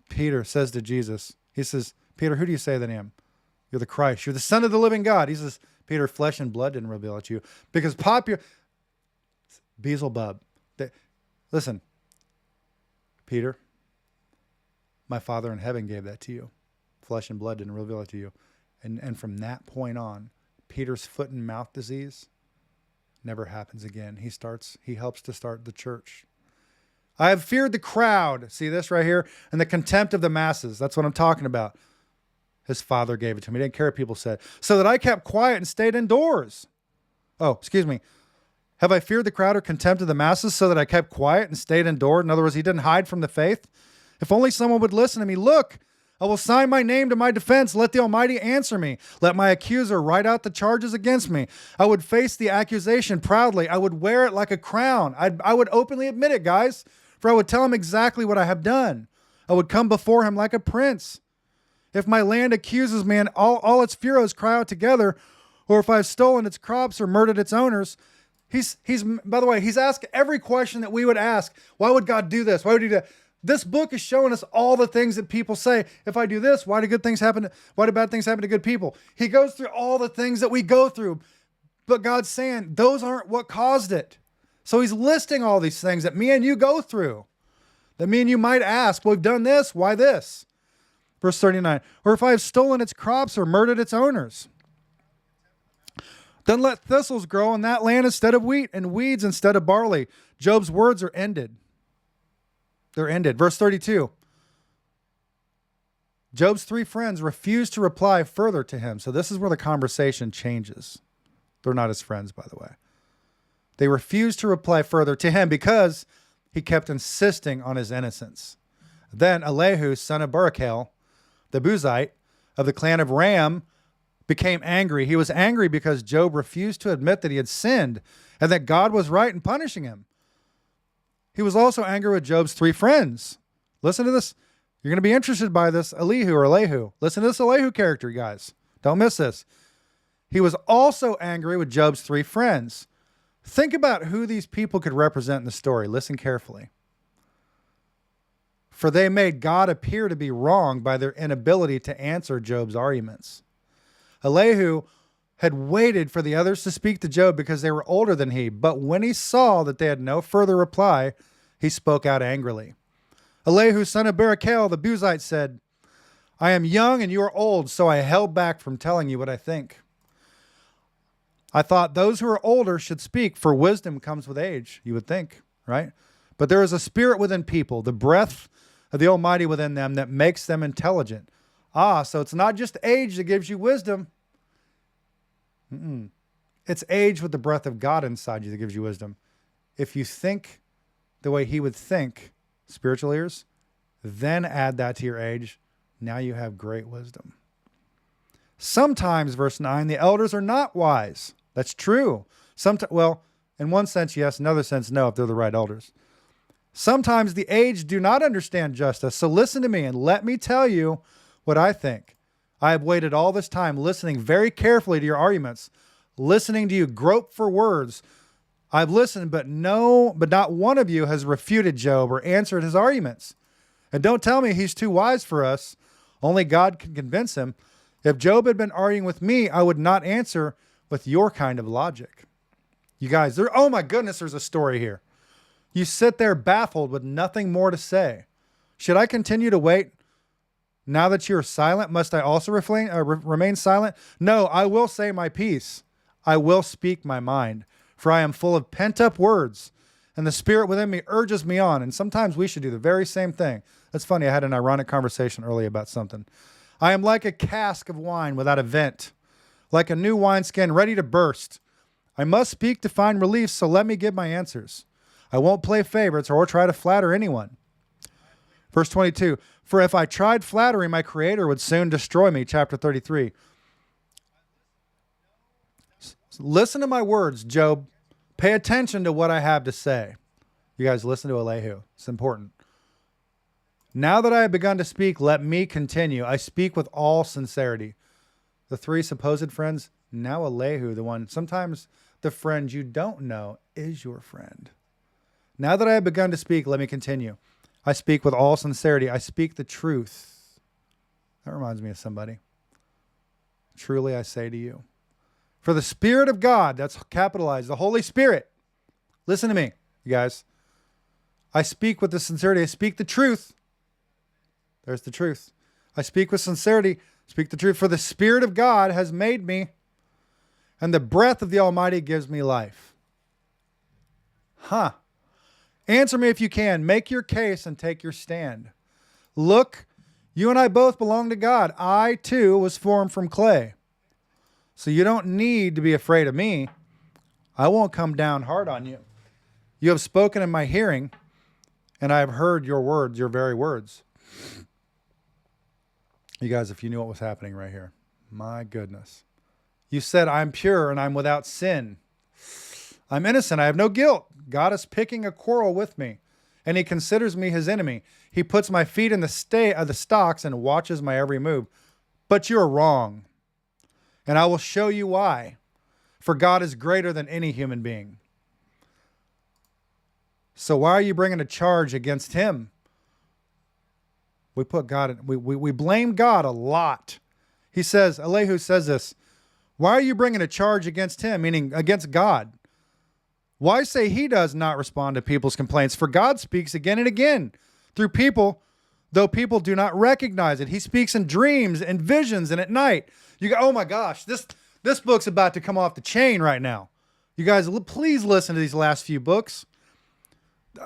Peter says to Jesus, he says, Peter, who do you say that I am? You're the Christ. You're the Son of the living God. He says, Peter, flesh and blood didn't reveal it to you. Because Beelzebub. Listen, Peter, my Father in heaven gave that to you. Flesh and blood didn't reveal it to you. And from that point on, Peter's foot and mouth disease never happens again. He helps to start the church. I have feared the crowd. See this right here? And the contempt of the masses. That's what I'm talking about. His Father gave it to me. He didn't care what people said. So that I kept quiet and stayed indoors. Oh, excuse me. Have I feared the crowd or contempt of the masses so that I kept quiet and stayed indoors? In other words, he didn't hide from the faith. If only someone would listen to me. Look, I will sign my name to my defense. Let the Almighty answer me. Let my accuser write out the charges against me. I would face the accusation proudly. I would wear it like a crown. I would openly admit it, guys, for I would tell him exactly what I have done. I would come before him like a prince. If my land accuses me and all its furrows cry out together, or if I've stolen its crops or murdered its owners, by the way, he's asked every question that we would ask. Why would God do this? Why would he do that? This book is showing us all the things that people say. If I do this, why do bad things happen to good people? He goes through all the things that we go through, but God's saying those aren't what caused it. So he's listing all these things that me and you go through, that me and you might ask, well, we've done this, why this? Verse 39, or if I have stolen its crops or murdered its owners, then let thistles grow in that land instead of wheat and weeds instead of barley. Job's words are ended. They're ended. Verse 32. Job's three friends refused to reply further to him. So this is where the conversation changes. They're not his friends, by the way. They refused to reply further to him because he kept insisting on his innocence. Then Elihu, son of Barachel, the Buzite of the clan of Ram, became angry. He was angry because Job refused to admit that he had sinned and that God was right in punishing him. He was also angry with Job's three friends. Listen to this. You're going to be interested by this Elihu. Listen to this Elihu character, guys. Don't miss this. He was also angry with Job's three friends. Think about who these people could represent in the story. Listen carefully. For they made God appear to be wrong by their inability to answer Job's arguments. Elihu had waited for the others to speak to Job because they were older than he, but when he saw that they had no further reply, he spoke out angrily. Elihu, son of Barachel, the Buzite, said, I am young and you are old, so I held back from telling you what I think. I thought those who are older should speak, for wisdom comes with age, you would think, right? But there is a spirit within people, the breath of the Almighty within them that makes them intelligent. So it's not just age that gives you wisdom. It's age with the breath of God inside you that gives you wisdom. If you think the way he would think, spiritual ears, then add that to your age, now you have great wisdom. Sometimes, verse 9, the elders are not wise. That's true. Well, in one sense, yes. In another sense, no, if they're the right elders. Sometimes the aged do not understand justice. So listen to me and let me tell you what I think. I have waited all this time listening very carefully to your arguments, listening to you grope for words. I've listened, but not one of you has refuted Job or answered his arguments. And don't tell me he's too wise for us. Only God can convince him. If Job had been arguing with me, I would not answer with your kind of logic. You guys, oh my goodness, there's a story here. You sit there baffled with nothing more to say. Should I continue to wait? Now that you're silent, must I also remain silent? No, I will say my piece. I will speak my mind, for I am full of pent-up words, and the spirit within me urges me on. And sometimes we should do the very same thing. That's funny. I had an ironic conversation earlier about something. I am like a cask of wine without a vent, like a new wineskin ready to burst. I must speak to find relief, so let me give my answers. I won't play favorites or try to flatter anyone. Verse 22, for if I tried flattery, my Creator would soon destroy me. Chapter 33. Listen to my words, Job. Pay attention to what I have to say. You guys listen to Elihu. It's important. Now that I have begun to speak, let me continue. I speak with all sincerity. The three supposed friends, now Elihu, the one, sometimes the friend you don't know is your friend. Now that I have begun to speak, let me continue. I speak with all sincerity. I speak the truth. That reminds me of somebody. Truly I say to you. For the Spirit of God, that's capitalized, the Holy Spirit. Listen to me, you guys. I speak with the sincerity. I speak the truth. There's the truth. I speak with sincerity. Speak the truth. For the Spirit of God has made me, and the breath of the Almighty gives me life. Answer me if you can. Make your case and take your stand. Look, you and I both belong to God. I, too, was formed from clay. So you don't need to be afraid of me. I won't come down hard on you. You have spoken in my hearing, and I have heard your words, your very words. You guys, if you knew what was happening right here. My goodness. You said, I'm pure and I'm without sin. I'm innocent. I have no guilt. God is picking a quarrel with me, and he considers me his enemy. He puts my feet in the stocks and watches my every move. But you're wrong, and I will show you why. For God is greater than any human being. So why are you bringing a charge against him? We put God, we blame God a lot. He says, Elihu says this, why are you bringing a charge against him, meaning against God? Why say he does not respond to people's complaints? For God speaks again and again through people, though people do not recognize it. He speaks in dreams and visions and at night. You go, oh my gosh, this book's about to come off the chain right now. You guys, please listen to these last few books.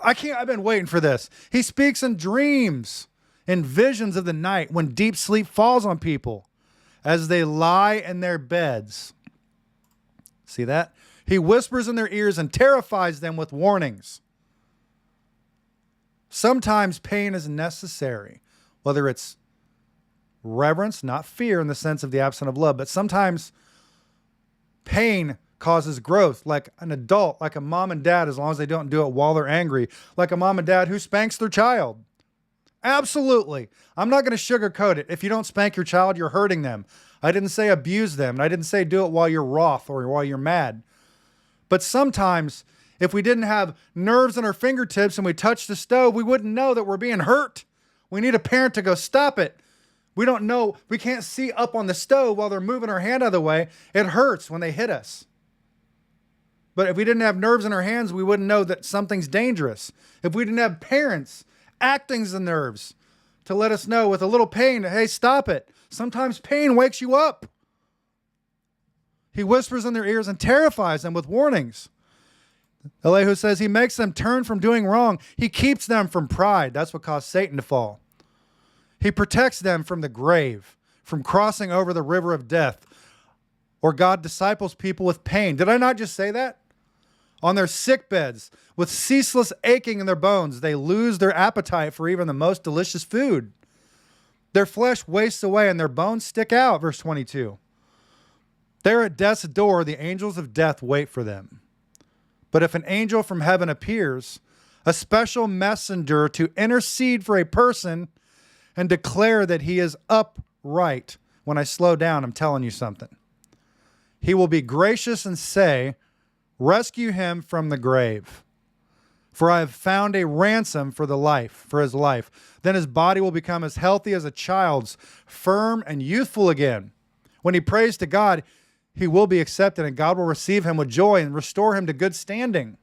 I've been waiting for this. He speaks in dreams and visions of the night when deep sleep falls on people as they lie in their beds. See that? He whispers in their ears and terrifies them with warnings. Sometimes pain is necessary, whether it's reverence, not fear in the sense of the absence of love, but sometimes pain causes growth, like an adult, like a mom and dad, as long as they don't do it while they're angry, like a mom and dad who spanks their child. Absolutely. I'm not going to sugarcoat it. If you don't spank your child, you're hurting them. I didn't say abuse them, and I didn't say do it while you're wroth or while you're mad. But sometimes, if we didn't have nerves in our fingertips and we touched the stove, we wouldn't know that we're being hurt. We need a parent to go, stop it. We don't know. We can't see up on the stove while they're moving our hand out of the way. It hurts when they hit us. But if we didn't have nerves in our hands, we wouldn't know that something's dangerous. If we didn't have parents acting the nerves to let us know with a little pain, hey, stop it. Sometimes pain wakes you up. He whispers in their ears and terrifies them with warnings. Elihu says he makes them turn from doing wrong. He keeps them from pride. That's what caused Satan to fall. He protects them from the grave, from crossing over the river of death. Or God disciples people with pain. Did I not just say that? On their sick beds, with ceaseless aching in their bones, they lose their appetite for even the most delicious food. Their flesh wastes away and their bones stick out, verse 22. There at death's door, the angels of death wait for them. But if an angel from heaven appears, a special messenger to intercede for a person and declare that he is upright. When I slow down, I'm telling you something. He will be gracious and say, rescue him from the grave. For I have found a ransom for his life. Then his body will become as healthy as a child's, firm and youthful again. When he prays to God, he will be accepted, and God will receive him with joy and restore him to good standing.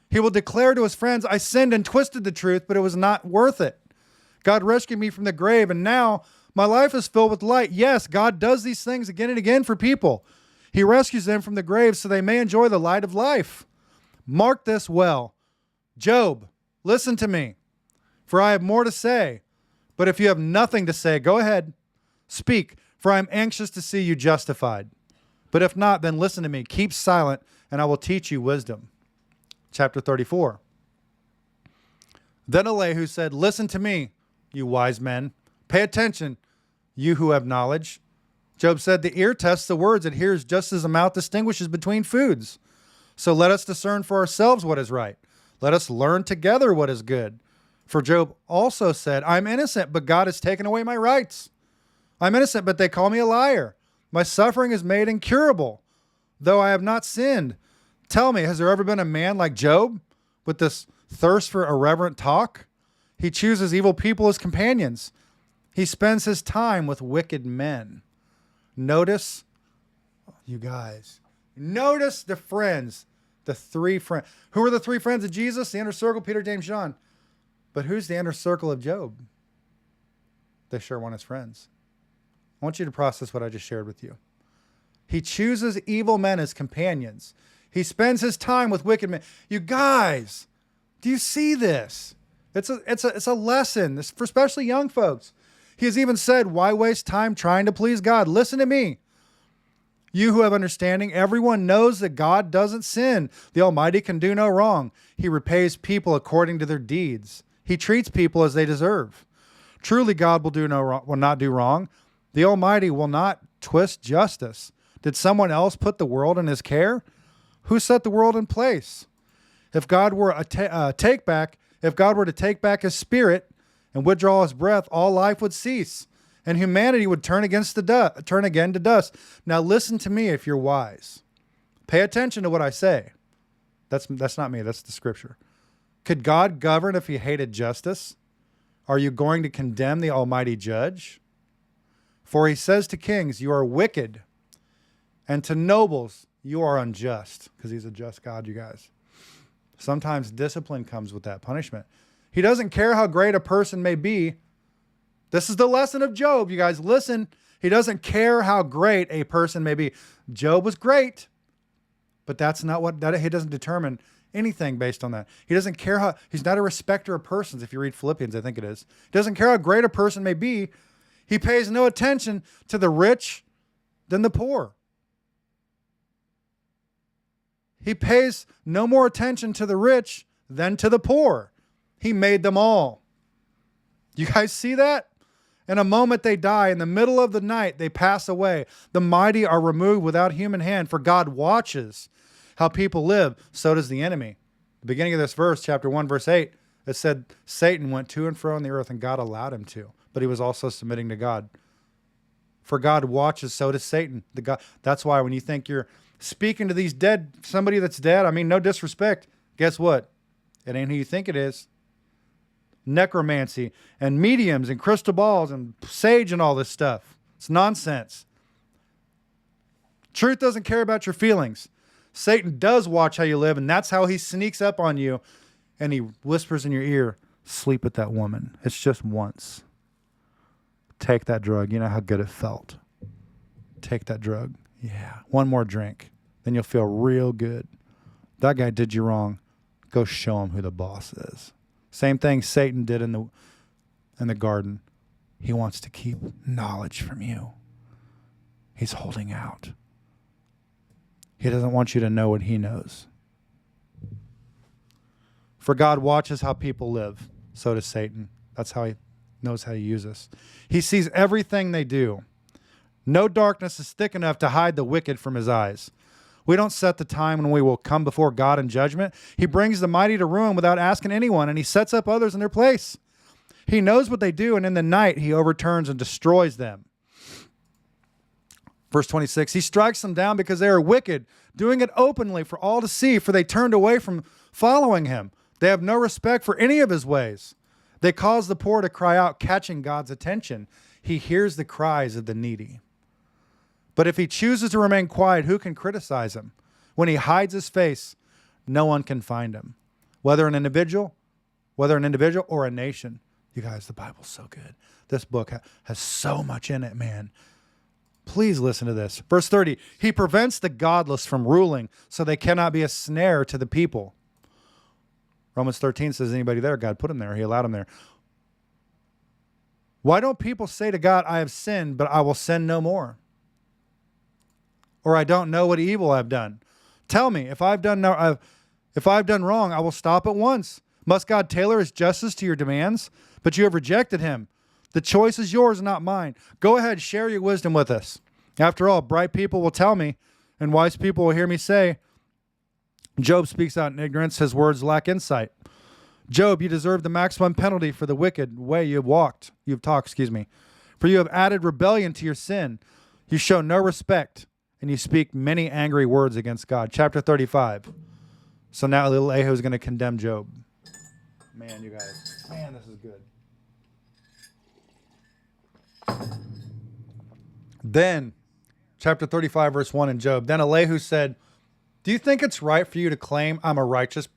He will declare to his friends, I sinned and twisted the truth, but it was not worth it. God rescued me from the grave, and now my life is filled with light. Yes, God does these things again and again for people. He rescues them from the grave so they may enjoy the light of life. Mark this well. Job, listen to me, for I have more to say. But if you have nothing to say, go ahead, speak, for I am anxious to see you justified. But if not, then listen to me. Keep silent, and I will teach you wisdom. Chapter 34. Then Elihu said, listen to me, you wise men. Pay attention, you who have knowledge. Job said, the ear tests the words. It hears just as the mouth distinguishes between foods. So let us discern for ourselves what is right. Let us learn together what is good. For Job also said, I'm innocent, but God has taken away my rights. I'm innocent, but they call me a liar. My suffering is made incurable, though I have not sinned. Tell me, has there ever been a man like Job with this thirst for irreverent talk? He chooses evil people as companions. He spends his time with wicked men. Notice, you guys, notice the friends, the three friends. Who are the three friends of Jesus? The inner circle, Peter, James, John. But who's the inner circle of Job? They sure weren't his friends. I want you to process what I just shared with you. He chooses evil men as companions. He spends his time with wicked men. You guys, do you see this? It's a lesson, this for especially young folks. He has even said, why waste time trying to please God? Listen to me. You who have understanding, everyone knows that God doesn't sin. The Almighty can do no wrong. He repays people according to their deeds. He treats people as they deserve. Truly, God will not do wrong. The Almighty will not twist justice. Did someone else put the world in his care? Who set the world in place? If God were to take back his spirit and withdraw his breath, all life would cease, and humanity would turn again to dust. Now listen to me if you're wise. Pay attention to what I say. That's not me, that's the scripture. Could God govern if he hated justice? Are you going to condemn the Almighty Judge? For he says to kings, you are wicked, and to nobles, you are unjust, because he's a just God, you guys. Sometimes discipline comes with that punishment. He doesn't care how great a person may be. This is the lesson of Job, you guys. Listen, he doesn't care how great a person may be. Job was great, but that's not he doesn't determine anything based on that. He doesn't care he's not a respecter of persons. If you read Philippians, I think it is. He doesn't care how great a person may be. He pays no attention to the rich than the poor. He pays no more attention to the rich than to the poor. He made them all. You guys see that? In a moment they die. In the middle of the night they pass away. The mighty are removed without human hand, for God watches how people live. So does the enemy. The beginning of this verse, chapter 1, verse 8, it said Satan went to and fro on the earth and God allowed him to. But he was also submitting to God. For God watches, so does Satan. That's why when you think you're speaking to somebody that's dead, I mean, no disrespect. Guess what? It ain't who you think it is. Necromancy and mediums and crystal balls and sage and all this stuff. It's nonsense. Truth doesn't care about your feelings. Satan does watch how you live, and that's how he sneaks up on you, and he whispers in your ear, sleep with that woman. It's just once. Take that drug. You know how good it felt. Take that drug. Yeah. One more drink. Then you'll feel real good. That guy did you wrong. Go show him who the boss is. Same thing Satan did in the garden. He wants to keep knowledge from you. He's holding out. He doesn't want you to know what he knows. For God watches how people live. So does Satan. That's how he knows how to use us. He sees everything they do. No darkness is thick enough to hide the wicked from his eyes. We don't set the time when we will come before God in judgment. He brings the mighty to ruin without asking anyone, and he sets up others in their place. He knows what they do, and in the night he overturns and destroys them. Verse 26, he strikes them down because they are wicked, doing it openly for all to see, for they turned away from following him. They have no respect for any of his ways. They cause the poor to cry out, catching God's attention. He hears the cries of the needy. But if he chooses to remain quiet, who can criticize him? When he hides his face, no one can find him. Whether an individual or a nation. You guys, the Bible's so good. This book has so much in it, man. Please listen to this. Verse 30, he prevents the godless from ruling, so they cannot be a snare to the people. Romans 13 says, anybody there? God put him there. He allowed him there. Why don't people say to God, I have sinned, but I will sin no more? Or I don't know what evil I've done. Tell me, if I've done wrong, I will stop at once. Must God tailor his justice to your demands? But you have rejected him. The choice is yours, not mine. Go ahead, share your wisdom with us. After all, bright people will tell me, and wise people will hear me say, Job speaks out in ignorance. His words lack insight. Job, you deserve the maximum penalty for the wicked way you have talked. For you have added rebellion to your sin. You show no respect, and you speak many angry words against God. Chapter 35. So now Elihu is going to condemn Job. Man, you guys. Man, this is good. Then, chapter 35, verse 1 in Job. Then Elihu said, do you think it's right for you to claim I'm righteous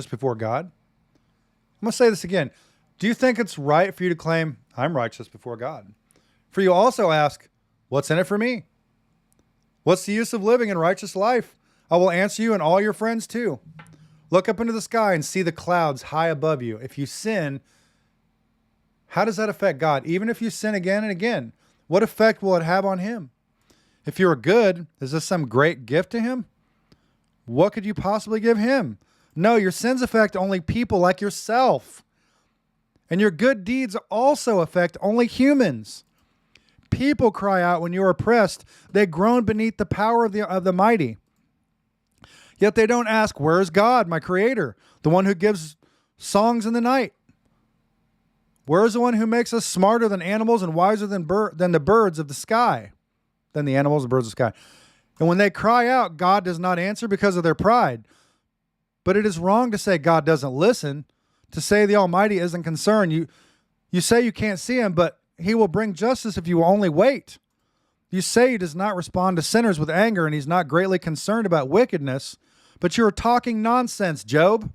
before God? I'm going to say this again. Do you think it's right for you to claim I'm righteous before God? For you also ask, what's in it for me? What's the use of living in righteous life? I will answer you and all your friends too. Look up into the sky and see the clouds high above you. If you sin, how does that affect God? Even if you sin again and again, what effect will it have on him? If you are good, is this some great gift to him? What could you possibly give him? No, your sins affect only people like yourself. And your good deeds also affect only humans. People cry out when you are oppressed. They groan beneath the power of the mighty. Yet they don't ask, where is God, my creator, the one who gives songs in the night? Where is the one who makes us smarter than animals and wiser than the birds of the sky? Than the animals and birds of the sky. And when they cry out, God does not answer because of their pride. But it is wrong to say God doesn't listen, to say the Almighty isn't concerned. You say you can't see him, but he will bring justice if you will only wait. You say he does not respond to sinners with anger, and he's not greatly concerned about wickedness, but you are talking nonsense, Job.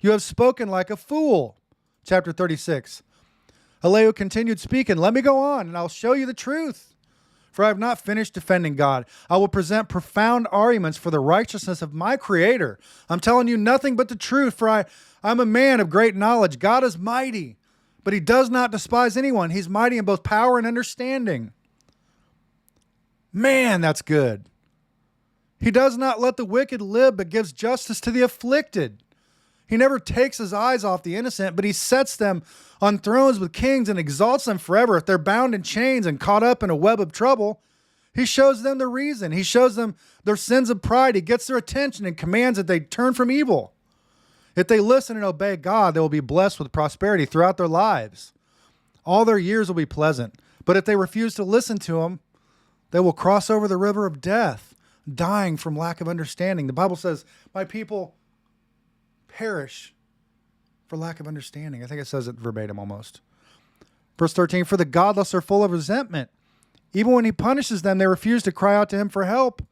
You have spoken like a fool. Chapter 36. Elihu continued speaking, let me go on, and I'll show you the truth. For I have not finished defending God. I will present profound arguments for the righteousness of my Creator. I'm telling you nothing but the truth, for I'm a man of great knowledge. God is mighty, but he does not despise anyone. He's mighty in both power and understanding. Man, that's good. He does not let the wicked live, but gives justice to the afflicted. He never takes his eyes off the innocent, but he sets them on thrones with kings and exalts them forever. If they're bound in chains and caught up in a web of trouble, he shows them the reason. He shows them their sins of pride. He gets their attention and commands that they turn from evil. If they listen and obey God, they will be blessed with prosperity throughout their lives. All their years will be pleasant. But if they refuse to listen to him, they will cross over the river of death, dying from lack of understanding. The Bible says, my people perish for lack of understanding. I think it says it verbatim almost. Verse 13, for the godless are full of resentment. Even when he punishes them, they refuse to cry out to him for help.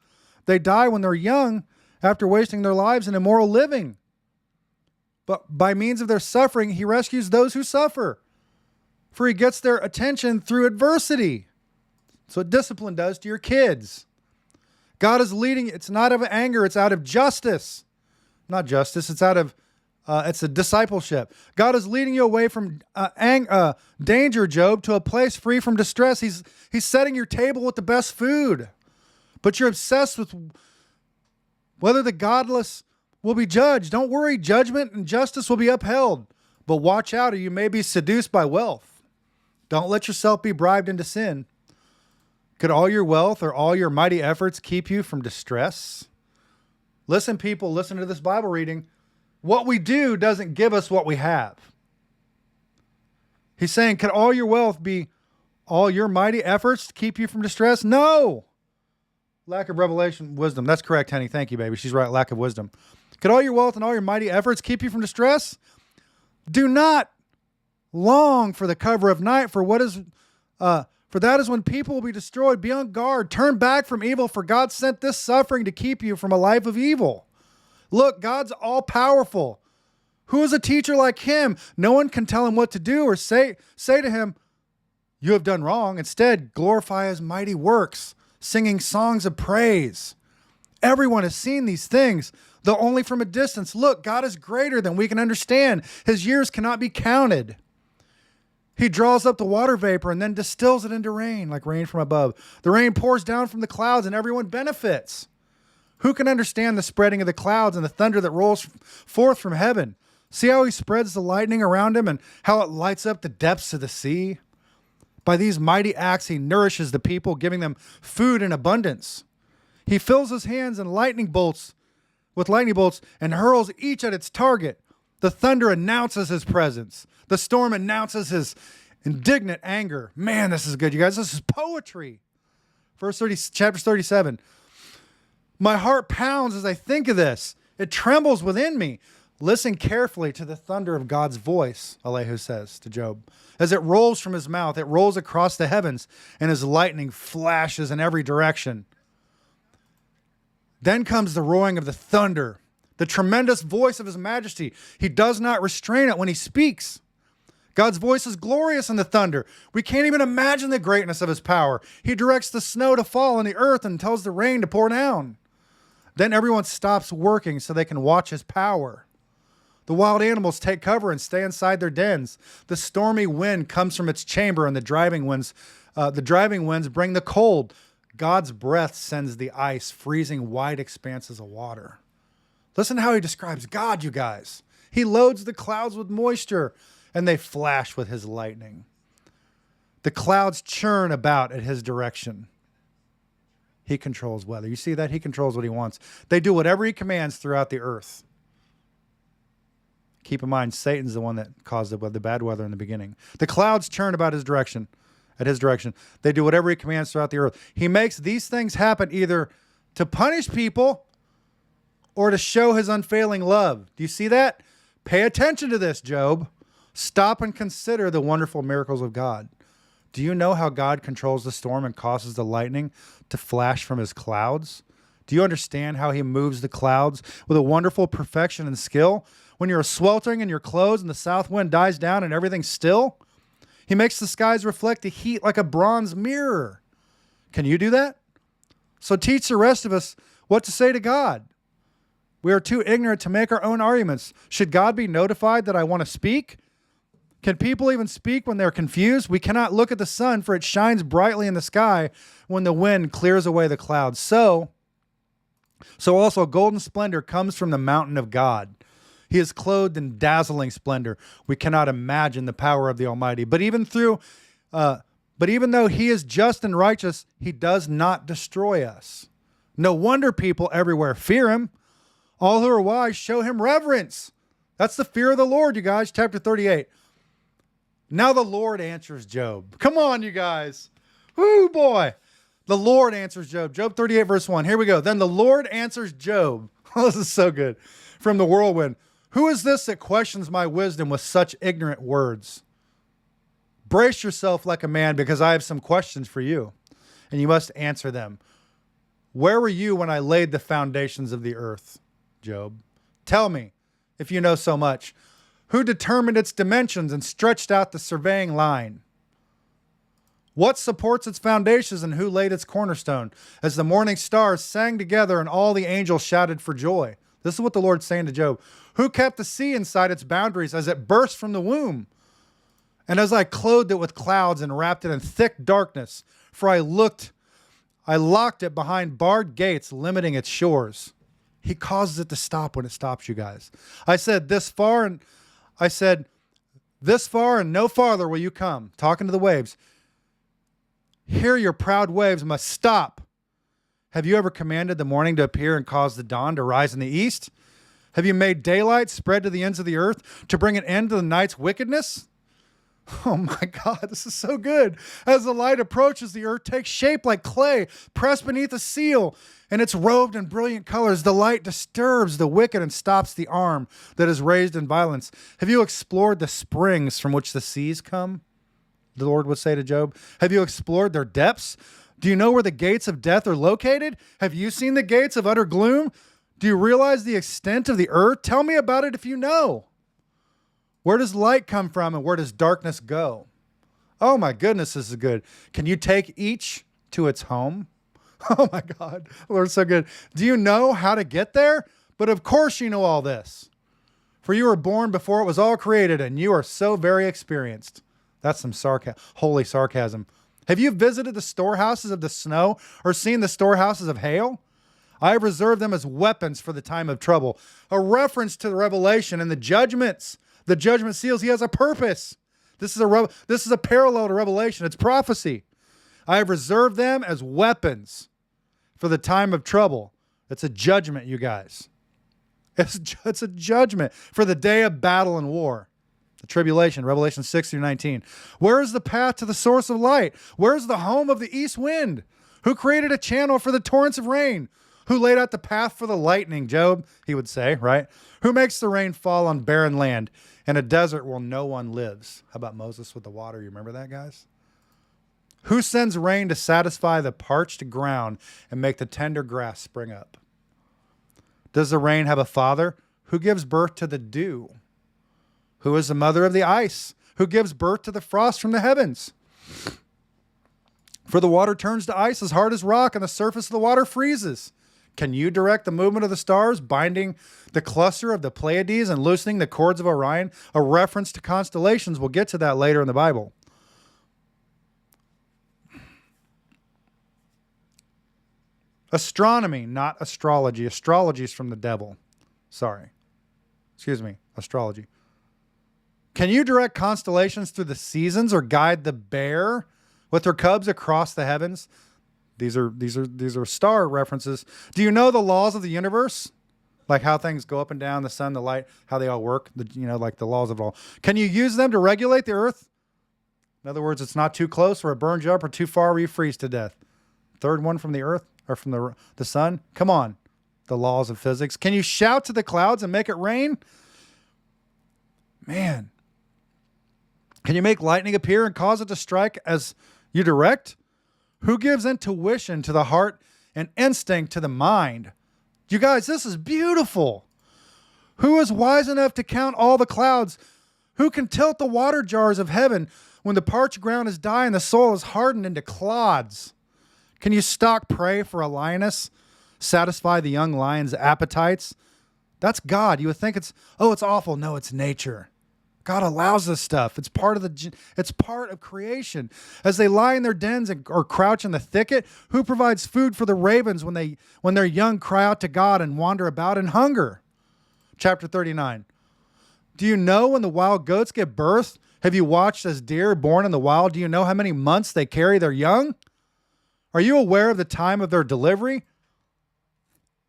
They die when they're young after wasting their lives in immoral living. But by means of their suffering, he rescues those who suffer. For he gets their attention through adversity. That's what discipline does to your kids. God is leading. It's not out of anger. It's out of justice. Not justice. It's out of it's a discipleship. God is leading you away from danger, Job, to a place free from distress. He's setting your table with the best food. But you're obsessed with whether the godless will be judged. Don't worry. Judgment and justice will be upheld. But watch out, or you may be seduced by wealth. Don't let yourself be bribed into sin. Could all your wealth or all your mighty efforts keep you from distress? Listen, people, listen to this Bible reading. What we do doesn't give us what we have. He's saying, could all your wealth be all your mighty efforts to keep you from distress? No. Lack of revelation, wisdom. That's correct, honey. Thank you, baby. She's right. Lack of wisdom. Could all your wealth and all your mighty efforts keep you from distress? Do not long for the cover of night, for that is when people will be destroyed. Be on guard. Turn back from evil, for God sent this suffering to keep you from a life of evil. Look, God's all-powerful. Who is a teacher like him? No one can tell him what to do or say to him, you have done wrong. Instead, glorify his mighty works, singing songs of praise. Everyone has seen these things, though only from a distance. Look, God is greater than we can understand. His years cannot be counted. He draws up the water vapor and then distills it into rain, like rain from above. The rain pours down from the clouds and everyone benefits. Who can understand the spreading of the clouds and the thunder that rolls forth from heaven? See how he spreads the lightning around him and how it lights up the depths of the sea? By these mighty acts, he nourishes the people, giving them food in abundance. He fills his hands with lightning bolts and hurls each at its target. The thunder announces his presence. The storm announces his indignant anger. Man, this is good, you guys. This is poetry. Chapter 37. My heart pounds as I think of this. It trembles within me. Listen carefully to the thunder of God's voice, Elihu says to Job. As it rolls from his mouth, it rolls across the heavens, and his lightning flashes in every direction. Then comes the roaring of the thunder, the tremendous voice of his majesty. He does not restrain it when he speaks. God's voice is glorious in the thunder. We can't even imagine the greatness of his power. He directs the snow to fall on the earth and tells the rain to pour down. Then everyone stops working so they can watch his power. The wild animals take cover and stay inside their dens. The stormy wind comes from its chamber, and the driving winds bring the cold. God's breath sends the ice, freezing wide expanses of water. Listen to how he describes God, you guys. He loads the clouds with moisture, and they flash with his lightning. The clouds churn about at his direction. He controls weather. You see that? He controls what he wants. They do whatever he commands throughout the earth. Keep in mind, Satan's the one that caused the bad weather in the beginning. The clouds churn about his direction, at his direction. They do whatever he commands throughout the earth. He makes these things happen either to punish people or to show his unfailing love. Do you see that? Pay attention to this, Job. Stop and consider the wonderful miracles of God. Do you know how God controls the storm and causes the lightning to flash from his clouds? Do you understand how he moves the clouds with a wonderful perfection and skill? When you're sweltering in your clothes and the south wind dies down and everything's still, he makes the skies reflect the heat like a bronze mirror. Can you do that? So teach the rest of us what to say to God. We are too ignorant to make our own arguments. Should God be notified that I want to speak? Can people even speak when they're confused? We cannot look at the sun, for it shines brightly in the sky when the wind clears away the clouds. So also golden splendor comes from the mountain of God. He is clothed in dazzling splendor. We cannot imagine the power of the Almighty. But even though he is just and righteous, he does not destroy us. No wonder people everywhere fear him. All who are wise show him reverence. That's the fear of the Lord, you guys. Chapter 38. Now the Lord answers Job. Come on, you guys. Whoo, boy. The Lord answers Job. Job 38, verse 1. Here we go. Then the Lord answers Job. Oh, this is so good. From the whirlwind. Who is this that questions my wisdom with such ignorant words? Brace yourself like a man, because I have some questions for you, and you must answer them. Where were you when I laid the foundations of the earth, Job? Tell me, if you know so much. Who determined its dimensions and stretched out the surveying line? What supports its foundations, and who laid its cornerstone? As the morning stars sang together and all the angels shouted for joy. This is what the Lord's saying to Job. Who kept the sea inside its boundaries as it burst from the womb? And as I clothed it with clouds and wrapped it in thick darkness, for I locked it behind barred gates, limiting its shores. He causes it to stop when it stops, you guys. I said, this far and no farther will you come. Talking to the waves. Here your proud waves must stop. Have you ever commanded the morning to appear and caused the dawn to rise in the east? Have you made daylight spread to the ends of the earth to bring an end to the night's wickedness? Oh my God, this is so good. As the light approaches, the earth takes shape like clay pressed beneath a seal, and it's robed in brilliant colors. The light disturbs the wicked and stops the arm that is raised in violence. Have you explored the springs from which the seas come? The Lord would say to Job. Have you explored their depths? Do you know where the gates of death are located? Have you seen the gates of utter gloom? Do you realize the extent of the earth? Tell me about it if you know. Where does light come from and where does darkness go? Oh my goodness, this is good. Can you take each to its home? Oh my God, Lord's so good. Do you know how to get there? But of course you know all this. For you were born before it was all created, and you are so very experienced. That's some holy sarcasm. Have you visited the storehouses of the snow or seen the storehouses of hail? I have reserved them as weapons for the time of trouble. A reference to the revelation and the judgments, the judgment seals. He has a purpose. This is a parallel to Revelation. It's prophecy. I have reserved them as weapons for the time of trouble. It's a judgment, you guys. It's a judgment for the day of battle and war. The tribulation, Revelation 6 through 19. Where is the path to the source of light? Where is the home of the east wind? Who created a channel for the torrents of rain? Who laid out the path for the lightning, Job, he would say, right? Who makes the rain fall on barren land and a desert where no one lives? How about Moses with the water? You remember that, guys? Who sends rain to satisfy the parched ground and make the tender grass spring up? Does the rain have a father? Who gives birth to the dew? Who is the mother of the ice? Who gives birth to the frost from the heavens? For the water turns to ice as hard as rock, and the surface of the water freezes. Can you direct the movement of the stars, binding the cluster of the Pleiades and loosening the cords of Orion? A reference to constellations. We'll get to that later in the Bible. Astronomy, not astrology. Astrology is from the devil. Sorry. Excuse me. Astrology. Can you direct constellations through the seasons or guide the bear with her cubs across the heavens? These are star references. Do you know the laws of the universe? Like how things go up and down, the sun, the light, how they all work, like the laws of it all. Can you use them to regulate the earth? In other words, it's not too close or it burns you up, or too far where you freeze to death. Third one from the earth or from the sun. Come on. The laws of physics. Can you shout to the clouds and make it rain? Man. Can you make lightning appear and cause it to strike as you direct? Who gives intuition to the heart and instinct to the mind? You guys, this is beautiful. Who is wise enough to count all the clouds? Who can tilt the water jars of heaven when the parched ground is dry and the soil is hardened into clods? Can you stalk prey for a lioness? Satisfy the young lion's appetites? That's God. You would think it's awful. No, it's nature. God allows this stuff. It's part of creation. As they lie in their dens or crouch in the thicket, who provides food for the ravens when their young cry out to God and wander about in hunger? Chapter 39. Do you know when the wild goats give birth? Have you watched as deer born in the wild? Do you know how many months they carry their young? Are you aware of the time of their delivery?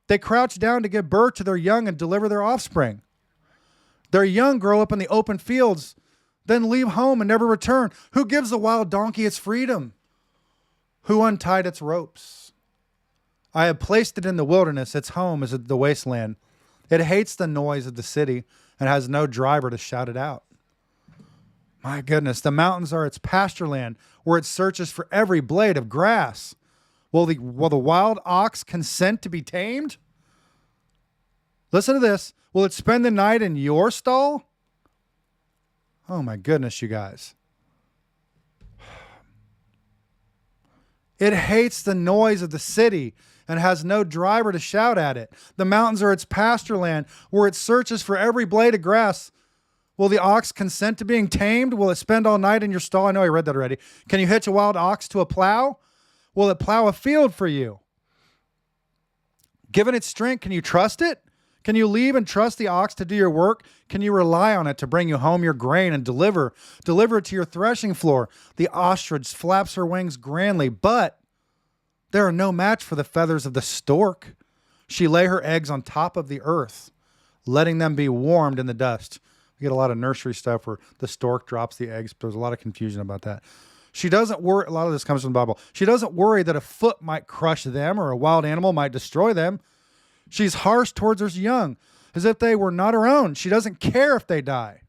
They crouch down to give birth to their young and deliver their offspring. Their young grow up in the open fields, then leave home and never return. Who gives the wild donkey its freedom? Who untied its ropes? I have placed it in the wilderness. Its home is the wasteland. It hates the noise of the city and has no driver to shout it out. My goodness, the mountains are its pasture land, where it searches for every blade of grass. Will the wild ox consent to be tamed? Listen to this. Will it spend the night in your stall? Oh my goodness, you guys. It hates the noise of the city and has no driver to shout at it. The mountains are its pasture land, where it searches for every blade of grass. Will the ox consent to being tamed? Will it spend all night in your stall? I know I read that already. Can you hitch a wild ox to a plow? Will it plow a field for you? Given its strength, can you trust it? Can you leave and trust the ox to do your work? Can you rely on it to bring you home your grain and deliver it to your threshing floor? The ostrich flaps her wings grandly, but there are no match for the feathers of the stork. She lay her eggs on top of the earth, letting them be warmed in the dust. We get a lot of nursery stuff where the stork drops the eggs. There's a lot of confusion about that. She doesn't worry. A lot of this comes from the Bible. She doesn't worry that a foot might crush them or a wild animal might destroy them. She's harsh towards her young, as if they were not her own. She doesn't care if they die.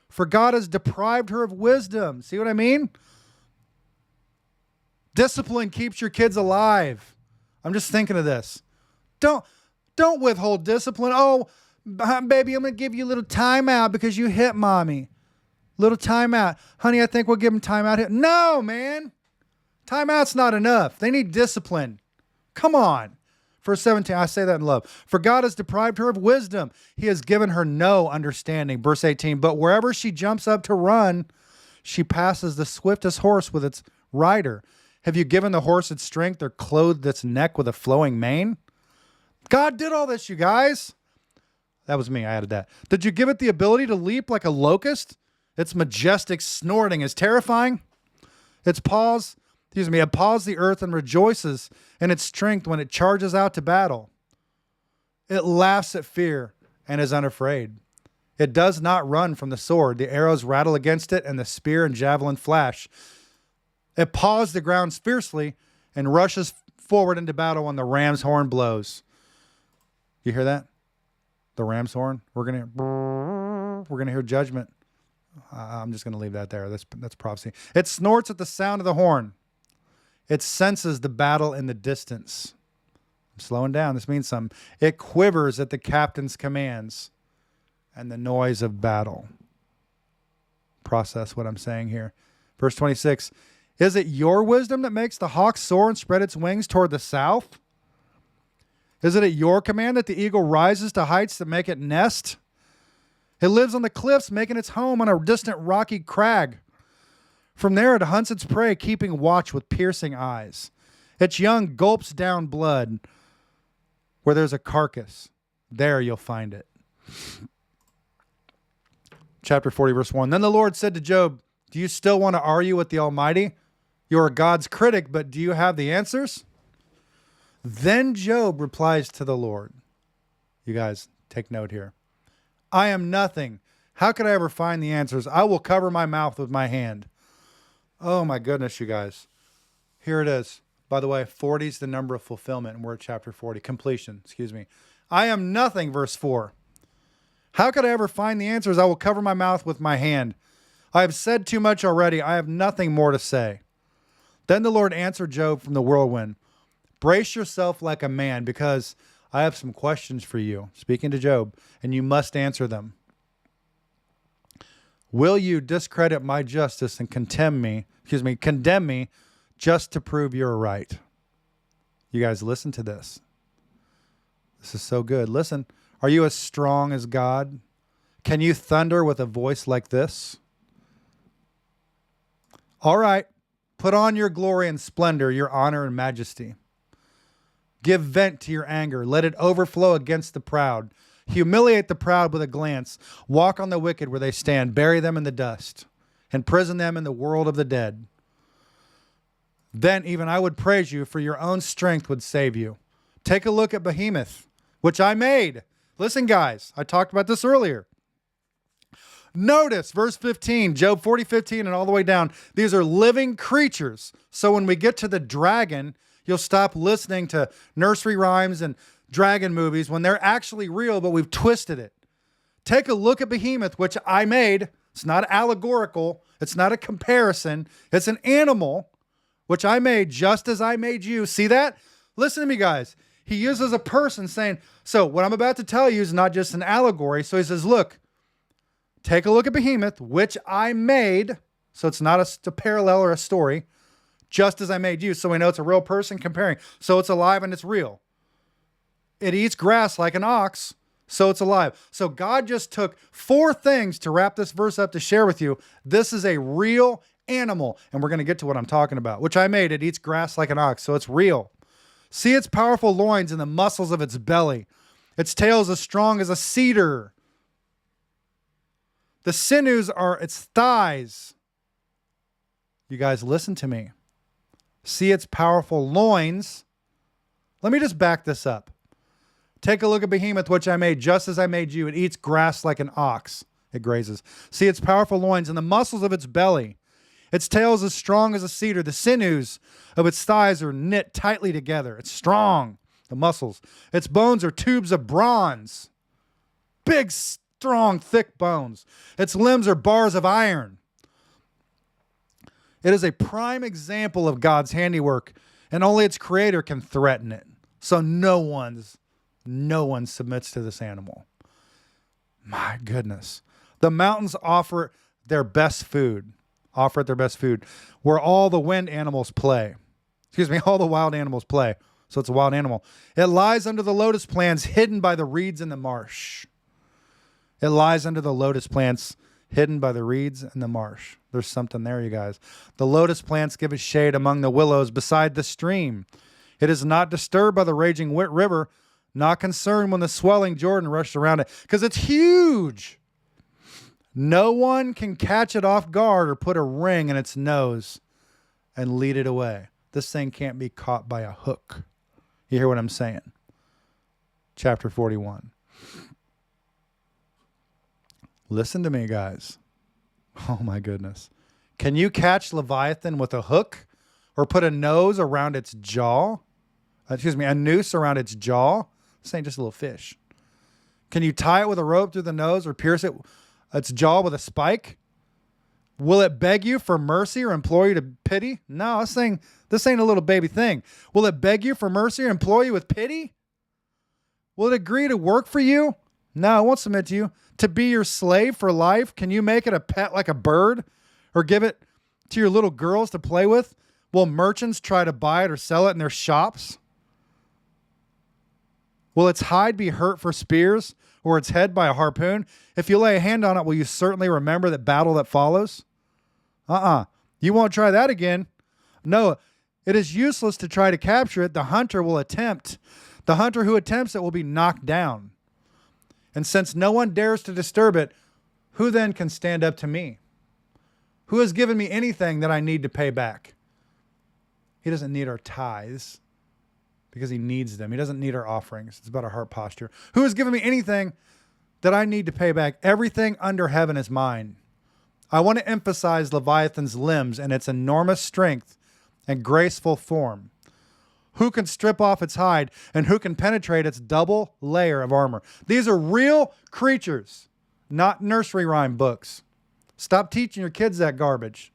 For God has deprived her of wisdom. See what I mean? Discipline keeps your kids alive. I'm just thinking of this. Don't withhold discipline. Oh, baby, I'm going to give you a little timeout because you hit mommy. Little timeout. Honey, I think we'll give him timeout here. No, man. Timeout's not enough. They need discipline. Come on. Verse 17, I say that in love. For God has deprived her of wisdom. He has given her no understanding. Verse 18, but wherever she jumps up to run, she passes the swiftest horse with its rider. Have you given the horse its strength or clothed its neck with a flowing mane? God did all this, you guys. That was me. I added that. Did you give it the ability to leap like a locust Its majestic snorting is terrifying. It paws the earth and rejoices in its strength when it charges out to battle. It laughs at fear and is unafraid. It does not run from the sword. The arrows rattle against it, and the spear and javelin flash. It paws the ground fiercely and rushes forward into battle when the ram's horn blows. You hear that? The ram's horn? We're gonna hear judgment. I'm just gonna leave that there. That's prophecy. It snorts at the sound of the horn. It senses the battle in the distance. I'm slowing down. This means something. It quivers at the captain's commands and the noise of battle. Process what I'm saying here. Verse 26. Is it your wisdom that makes the hawk soar and spread its wings toward the south? Is it at your command that the eagle rises to heights that make it nest? It lives on the cliffs, making its home on a distant rocky crag. From there it hunts its prey, keeping watch with piercing eyes. Its young gulps down blood. Where there's a carcass, there you'll find it. Chapter 40, verse 1. Then the Lord said to Job, do you still want to argue with the Almighty? You are God's critic, but do you have the answers? Then Job replies to the Lord. You guys, take note here. I am nothing. How could I ever find the answers? I will cover my mouth with my hand. Oh my goodness, you guys. Here it is. By the way, 40 is the number of fulfillment, and we're at chapter 40. Completion, excuse me. I am nothing, verse 4. How could I ever find the answers? I will cover my mouth with my hand. I have said too much already. I have nothing more to say. Then the Lord answered Job from the whirlwind. Brace yourself like a man, because I have some questions for you, speaking to Job, and you must answer them. Will you discredit my justice and condemn me just to prove you're right? You guys, listen to this. This is so good. Listen, are you as strong as God? Can you thunder with a voice like this? All right, put on your glory and splendor, your honor and majesty. Give vent to your anger. Let it overflow against the proud. Humiliate the proud with a glance. Walk on the wicked where they stand. Bury them in the dust. Imprison them in the world of the dead. Then even I would praise you, for your own strength would save you. Take a look at Behemoth, which I made. Listen, guys, I talked about this earlier. Notice verse 15, Job 40:15 and all the way down. These are living creatures. So when we get to the dragon, you'll stop listening to nursery rhymes and dragon movies when they're actually real, but we've twisted it. Take a look at Behemoth, which I made. It's not allegorical. It's not a comparison. It's an animal, which I made just as I made you. See that? Listen to me, guys. He uses a person saying, so what I'm about to tell you is not just an allegory. So he says, look, take a look at Behemoth, which I made. So it's not a parallel or a story, just as I made you. So we know it's a real person comparing. So it's alive and it's real. It eats grass like an ox, so it's alive. So God just took 4 things to wrap this verse up to share with you. This is a real animal, and we're going to get to what I'm talking about, which I made. It eats grass like an ox, so it's real. See its powerful loins and the muscles of its belly. Its tail is as strong as a cedar. The sinews are its thighs. You guys, listen to me. See its powerful loins. Let me just back this up. Take a look at Behemoth, which I made just as I made you. It eats grass like an ox. It grazes. See its powerful loins and the muscles of its belly. Its tail is as strong as a cedar. The sinews of its thighs are knit tightly together. It's strong, the muscles. Its bones are tubes of bronze. Big, strong, thick bones. Its limbs are bars of iron. It is a prime example of God's handiwork, and only its creator can threaten it. So no one submits to this animal. My goodness. The mountains offer it their best food, where all the wild animals play. All the wild animals play. So it's a wild animal. It lies under the lotus plants, hidden by the reeds in the marsh. It lies under the lotus plants, hidden by the reeds in the marsh. There's something there, you guys. The lotus plants give it shade among the willows beside the stream. It is not disturbed by the raging river, not concerned when the swelling Jordan rushed around it, because it's huge. No one can catch it off guard or put a ring in its nose and lead it away. This thing can't be caught by a hook. You hear what I'm saying? Chapter 41. Listen to me, guys. Oh my goodness. Can you catch Leviathan with a hook or put a nose around its jaw? A noose around its jaw? This ain't just a little fish. Can you tie it with a rope through the nose or pierce its jaw with a spike? Will it beg you for mercy or implore you to pity? No, this ain't a little baby thing. Will it beg you for mercy or implore you with pity? Will it agree to work for you? No, it won't submit to you. To be your slave for life? Can you make it a pet like a bird? Or give it to your little girls to play with? Will merchants try to buy it or sell it in their shops? Will its hide be hurt for spears or its head by a harpoon? If you lay a hand on it, will you certainly remember that battle that follows? You won't try that again. No, it is useless to try to capture it. The hunter will attempt. The hunter who attempts it will be knocked down. And since no one dares to disturb it, who then can stand up to me? Who has given me anything that I need to pay back? He doesn't need our tithes because he needs them. He doesn't need our offerings. It's about our heart posture. Who has given me anything that I need to pay back? Everything under heaven is mine. I want to emphasize Leviathan's limbs and its enormous strength and graceful form. Who can strip off its hide and who can penetrate its double layer of armor? These are real creatures, not nursery rhyme books. Stop teaching your kids that garbage.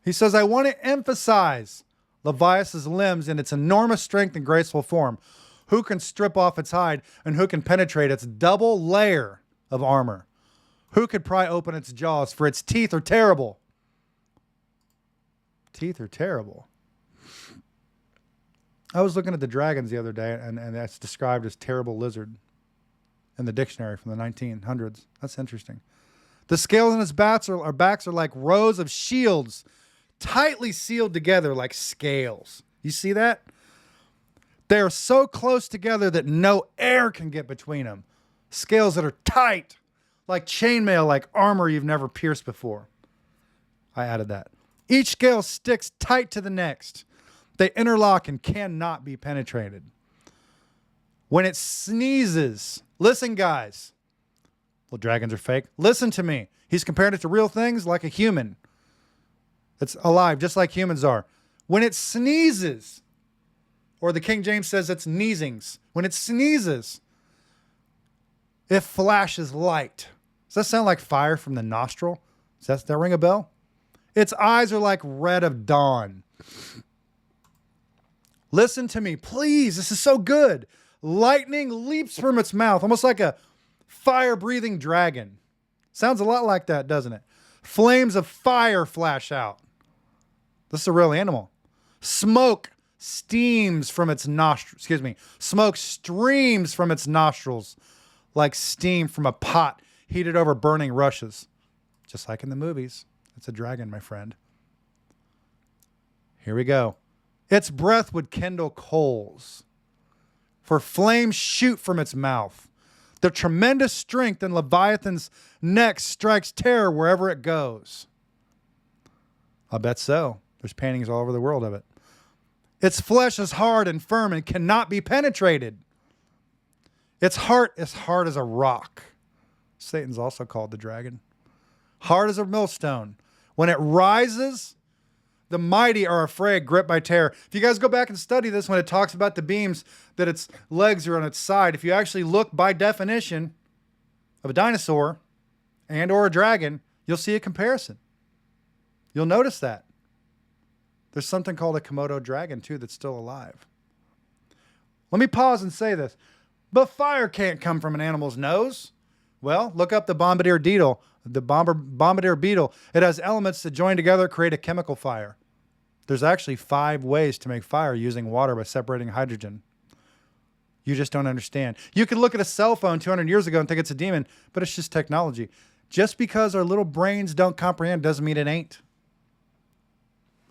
He says, I want to emphasize Leviathan's limbs and its enormous strength and graceful form. Who can strip off its hide and who can penetrate its double layer of armor? Who could pry open its jaws? For its teeth are terrible. Teeth are terrible. I was looking at the dragons the other day, and that's described as terrible lizard in the dictionary from the 1900s. That's interesting. The scales on its backs are like rows of shields, tightly sealed together like scales. You see that? They are so close together that no air can get between them. Scales that are tight, like chainmail, like armor you've never pierced before. I added that. Each scale sticks tight to the next. They interlock and cannot be penetrated. When it sneezes, listen, guys. Well, dragons are fake. Listen to me. He's comparing it to real things like a human. It's alive, just like humans are. When it sneezes, or the King James says it's sneezings. When it sneezes, it flashes light. Does that sound like fire from the nostril? Does that ring a bell? Its eyes are like red of dawn. Listen to me, please. This is so good. Lightning leaps from its mouth, almost like a fire-breathing dragon. Sounds a lot like that, doesn't it? Flames of fire flash out. This is a real animal. Smoke steams from its nostrils. Smoke streams from its nostrils like steam from a pot heated over burning rushes. Just like in the movies. It's a dragon, my friend. Here we go. Its breath would kindle coals, for flames shoot from its mouth. The tremendous strength in Leviathan's neck strikes terror wherever it goes. I bet so. There's paintings all over the world of it. Its flesh is hard and firm and cannot be penetrated. Its heart is hard as a rock. Satan's also called the dragon. Hard as a millstone. When it rises, the mighty are afraid, gripped by terror. If you guys go back and study this, when it talks about the beams, that its legs are on its side, if you actually look by definition of a dinosaur and or a dragon, you'll see a comparison. You'll notice that. There's something called a Komodo dragon, too, that's still alive. Let me pause and say this. But fire can't come from an animal's nose. Well, look up the bombardier beetle. Bombardier beetle. It has elements that join together create a chemical fire. There's actually 5 ways to make fire using water by separating hydrogen. You just don't understand. You could look at a cell phone 200 years ago and think it's a demon, but it's just technology. Just because our little brains don't comprehend doesn't mean it ain't.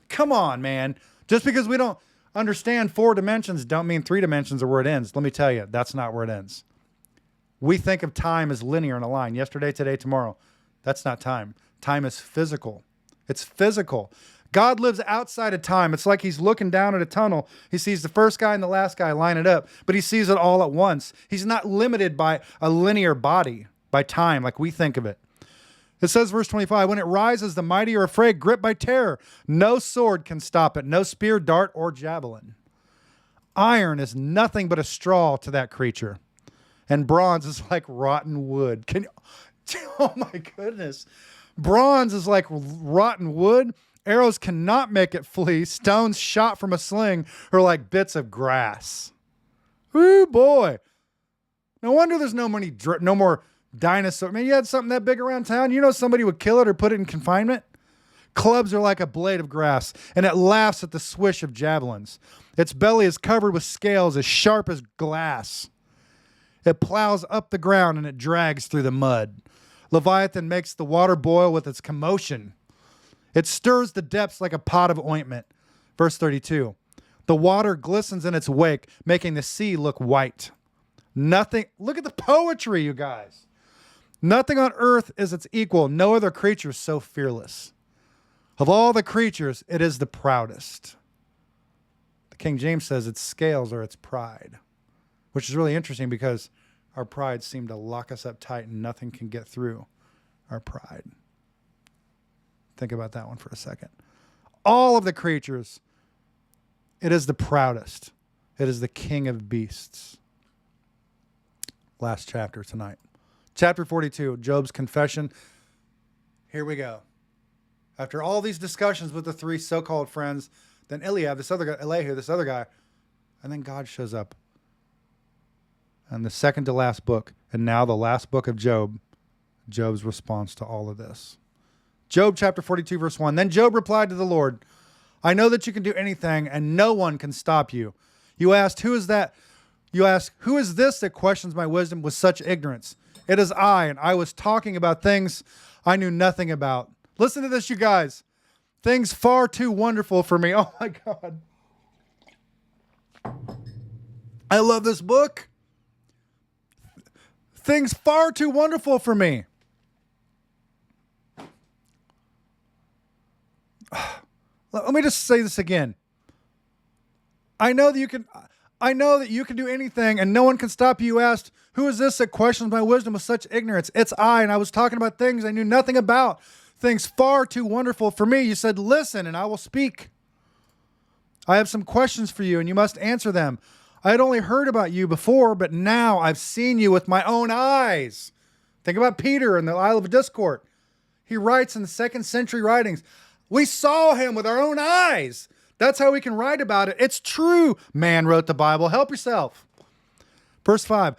Come on, man. Just because we don't understand 4 dimensions don't mean 3 dimensions are where it ends. Let me tell you, that's not where it ends. We think of time as linear in a line. Yesterday, today, tomorrow. That's not time. Time is physical. It's physical. God lives outside of time. It's like he's looking down at a tunnel. He sees the first guy and the last guy line it up, but he sees it all at once. He's not limited by a linear body, by time, like we think of it. It says, verse 25, when it rises, the mighty are afraid, gripped by terror. No sword can stop it, no spear, dart, or javelin. Iron is nothing but a straw to that creature, and bronze is like rotten wood. Oh my goodness. Bronze is like rotten wood. Arrows cannot make it flee. Stones shot from a sling are like bits of grass. Ooh, boy. No wonder there's no more dinosaurs. Man, you had something that big around town, you know somebody would kill it or put it in confinement? Clubs are like a blade of grass, and it laughs at the swish of javelins. Its belly is covered with scales as sharp as glass. It plows up the ground, and it drags through the mud. Leviathan makes the water boil with its commotion. It stirs the depths like a pot of ointment. Verse 32. The water glistens in its wake, making the sea look white. Nothing, look at the poetry, you guys. Nothing on earth is its equal. No other creature is so fearless. Of all the creatures, it is the proudest. The King James says its scales are its pride, which is really interesting because our pride seemed to lock us up tight and nothing can get through our pride. Think about that one for a second. All of the creatures, it is the proudest. It is the king of beasts. Last chapter tonight. Chapter 42, Job's confession. Here we go. After all these discussions with the three so-called friends, then Eliab, this other guy, Elihu, this other guy, and then God shows up. And the second to last book, and now the last book of Job, Job's response to all of this. Job chapter 42, verse 1. Then Job replied to the Lord, I know that you can do anything, and no one can stop you. You asked, who is that? You ask, who is this that questions my wisdom with such ignorance? It is I, and I was talking about things I knew nothing about. Listen to this, you guys. Things far too wonderful for me. Oh my God. I love this book. Things far too wonderful for me. Let me just say this again. I know that you can do anything and no one can stop you. You asked, who is this that questions my wisdom with such ignorance? It's I, and I was talking about things I knew nothing about. Things far too wonderful for me. You said, listen, and I will speak. I have some questions for you, and you must answer them. I had only heard about you before, but now I've seen you with my own eyes. Think about Peter in the Isle of Discord. He writes in the 2nd century writings, we saw him with our own eyes. That's how we can write about it. It's true. Man wrote the Bible. Help yourself. Verse 5.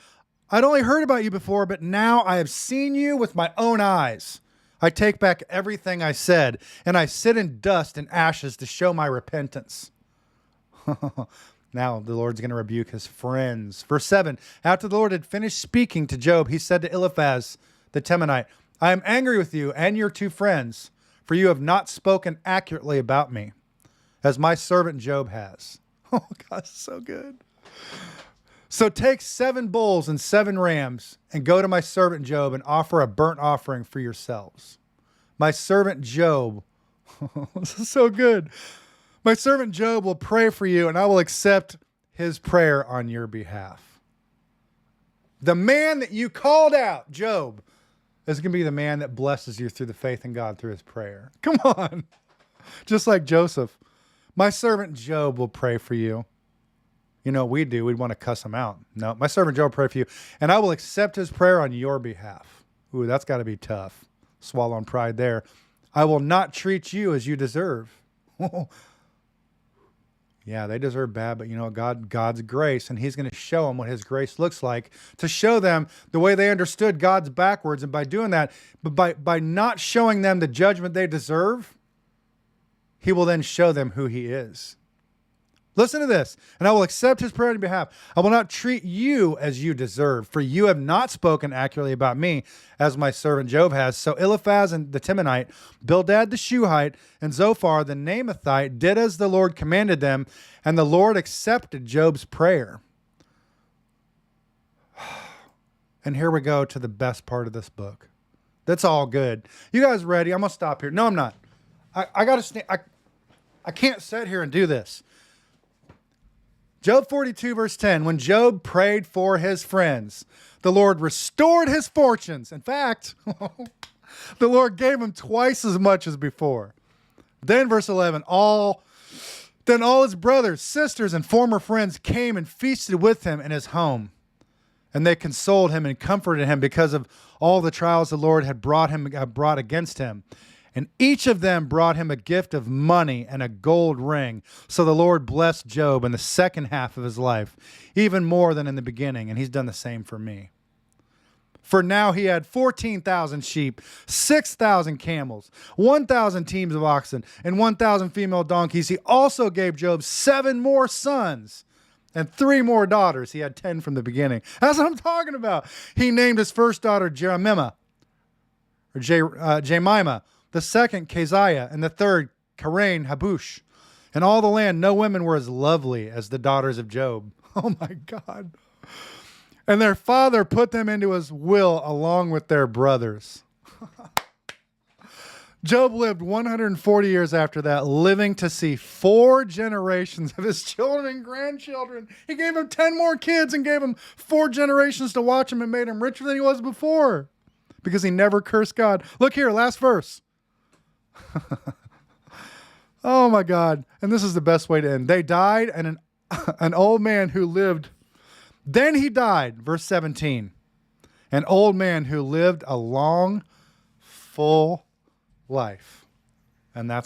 I'd only heard about you before, but now I have seen you with my own eyes. I take back everything I said, and I sit in dust and ashes to show my repentance. Now the Lord's going to rebuke his friends. Verse 7. After the Lord had finished speaking to Job, he said to Eliphaz the Temanite, I am angry with you and your two friends, for you have not spoken accurately about me, as my servant Job has. Oh, God, so good. So take 7 bulls and 7 rams and go to my servant Job and offer a burnt offering for yourselves. My servant Job, this is so good. My servant Job will pray for you and I will accept his prayer on your behalf. The man that you called out, Job, is going to be the man that blesses you through the faith in God through his prayer. Come on. Just like Joseph. My servant Job will pray for you. You know what we'd do? We'd want to cuss him out. No, my servant Job will pray for you, and I will accept his prayer on your behalf. Ooh, that's got to be tough. Swallowing pride there. I will not treat you as you deserve. Yeah, they deserve bad, but you know, God's grace, and he's going to show them what his grace looks like, to show them the way they understood God's backwards. And by doing that, but by not showing them the judgment they deserve, he will then show them who he is. Listen to this. And I will accept his prayer on your behalf. I will not treat you as you deserve, for you have not spoken accurately about me, as my servant Job has. So Eliphaz and the Temanite, Bildad the Shuhite, and Zophar the Naamathite did as the Lord commanded them, and the Lord accepted Job's prayer. And here we go to the best part of this book. That's all good. You guys ready? I'm going to stop here. No, I'm not. I got to stand. I can't sit here and do this. Job 42, verse 10. When Job prayed for his friends, the Lord restored his fortunes. In fact, the Lord gave him twice as much as before. Then, verse 11. Then all his brothers, sisters, and former friends came and feasted with him in his home. And they consoled him and comforted him because of all the trials the Lord had brought against him. And each of them brought him a gift of money and a gold ring. So the Lord blessed Job in the second half of his life, even more than in the beginning. And he's done the same for me. For now he had 14,000 sheep, 6,000 camels, 1,000 teams of oxen, and 1,000 female donkeys. He also gave Job 7 more sons and 3 more daughters. He had 10 from the beginning. That's what I'm talking about. He named his first daughter Jemimah, the second Keziah, and the third Karen Habush. In all the land, no women were as lovely as the daughters of Job. Oh my God. And their father put them into his will along with their brothers. Job lived 140 years after that, living to see 4 generations of his children and grandchildren. He gave him 10 more kids and gave him 4 generations to watch him and made him richer than he was before because he never cursed God. Look here, last verse. Oh my God. And this is the best way to end. They died, and an old man who lived, then he died, verse 17, an old man who lived a long, full life. And that's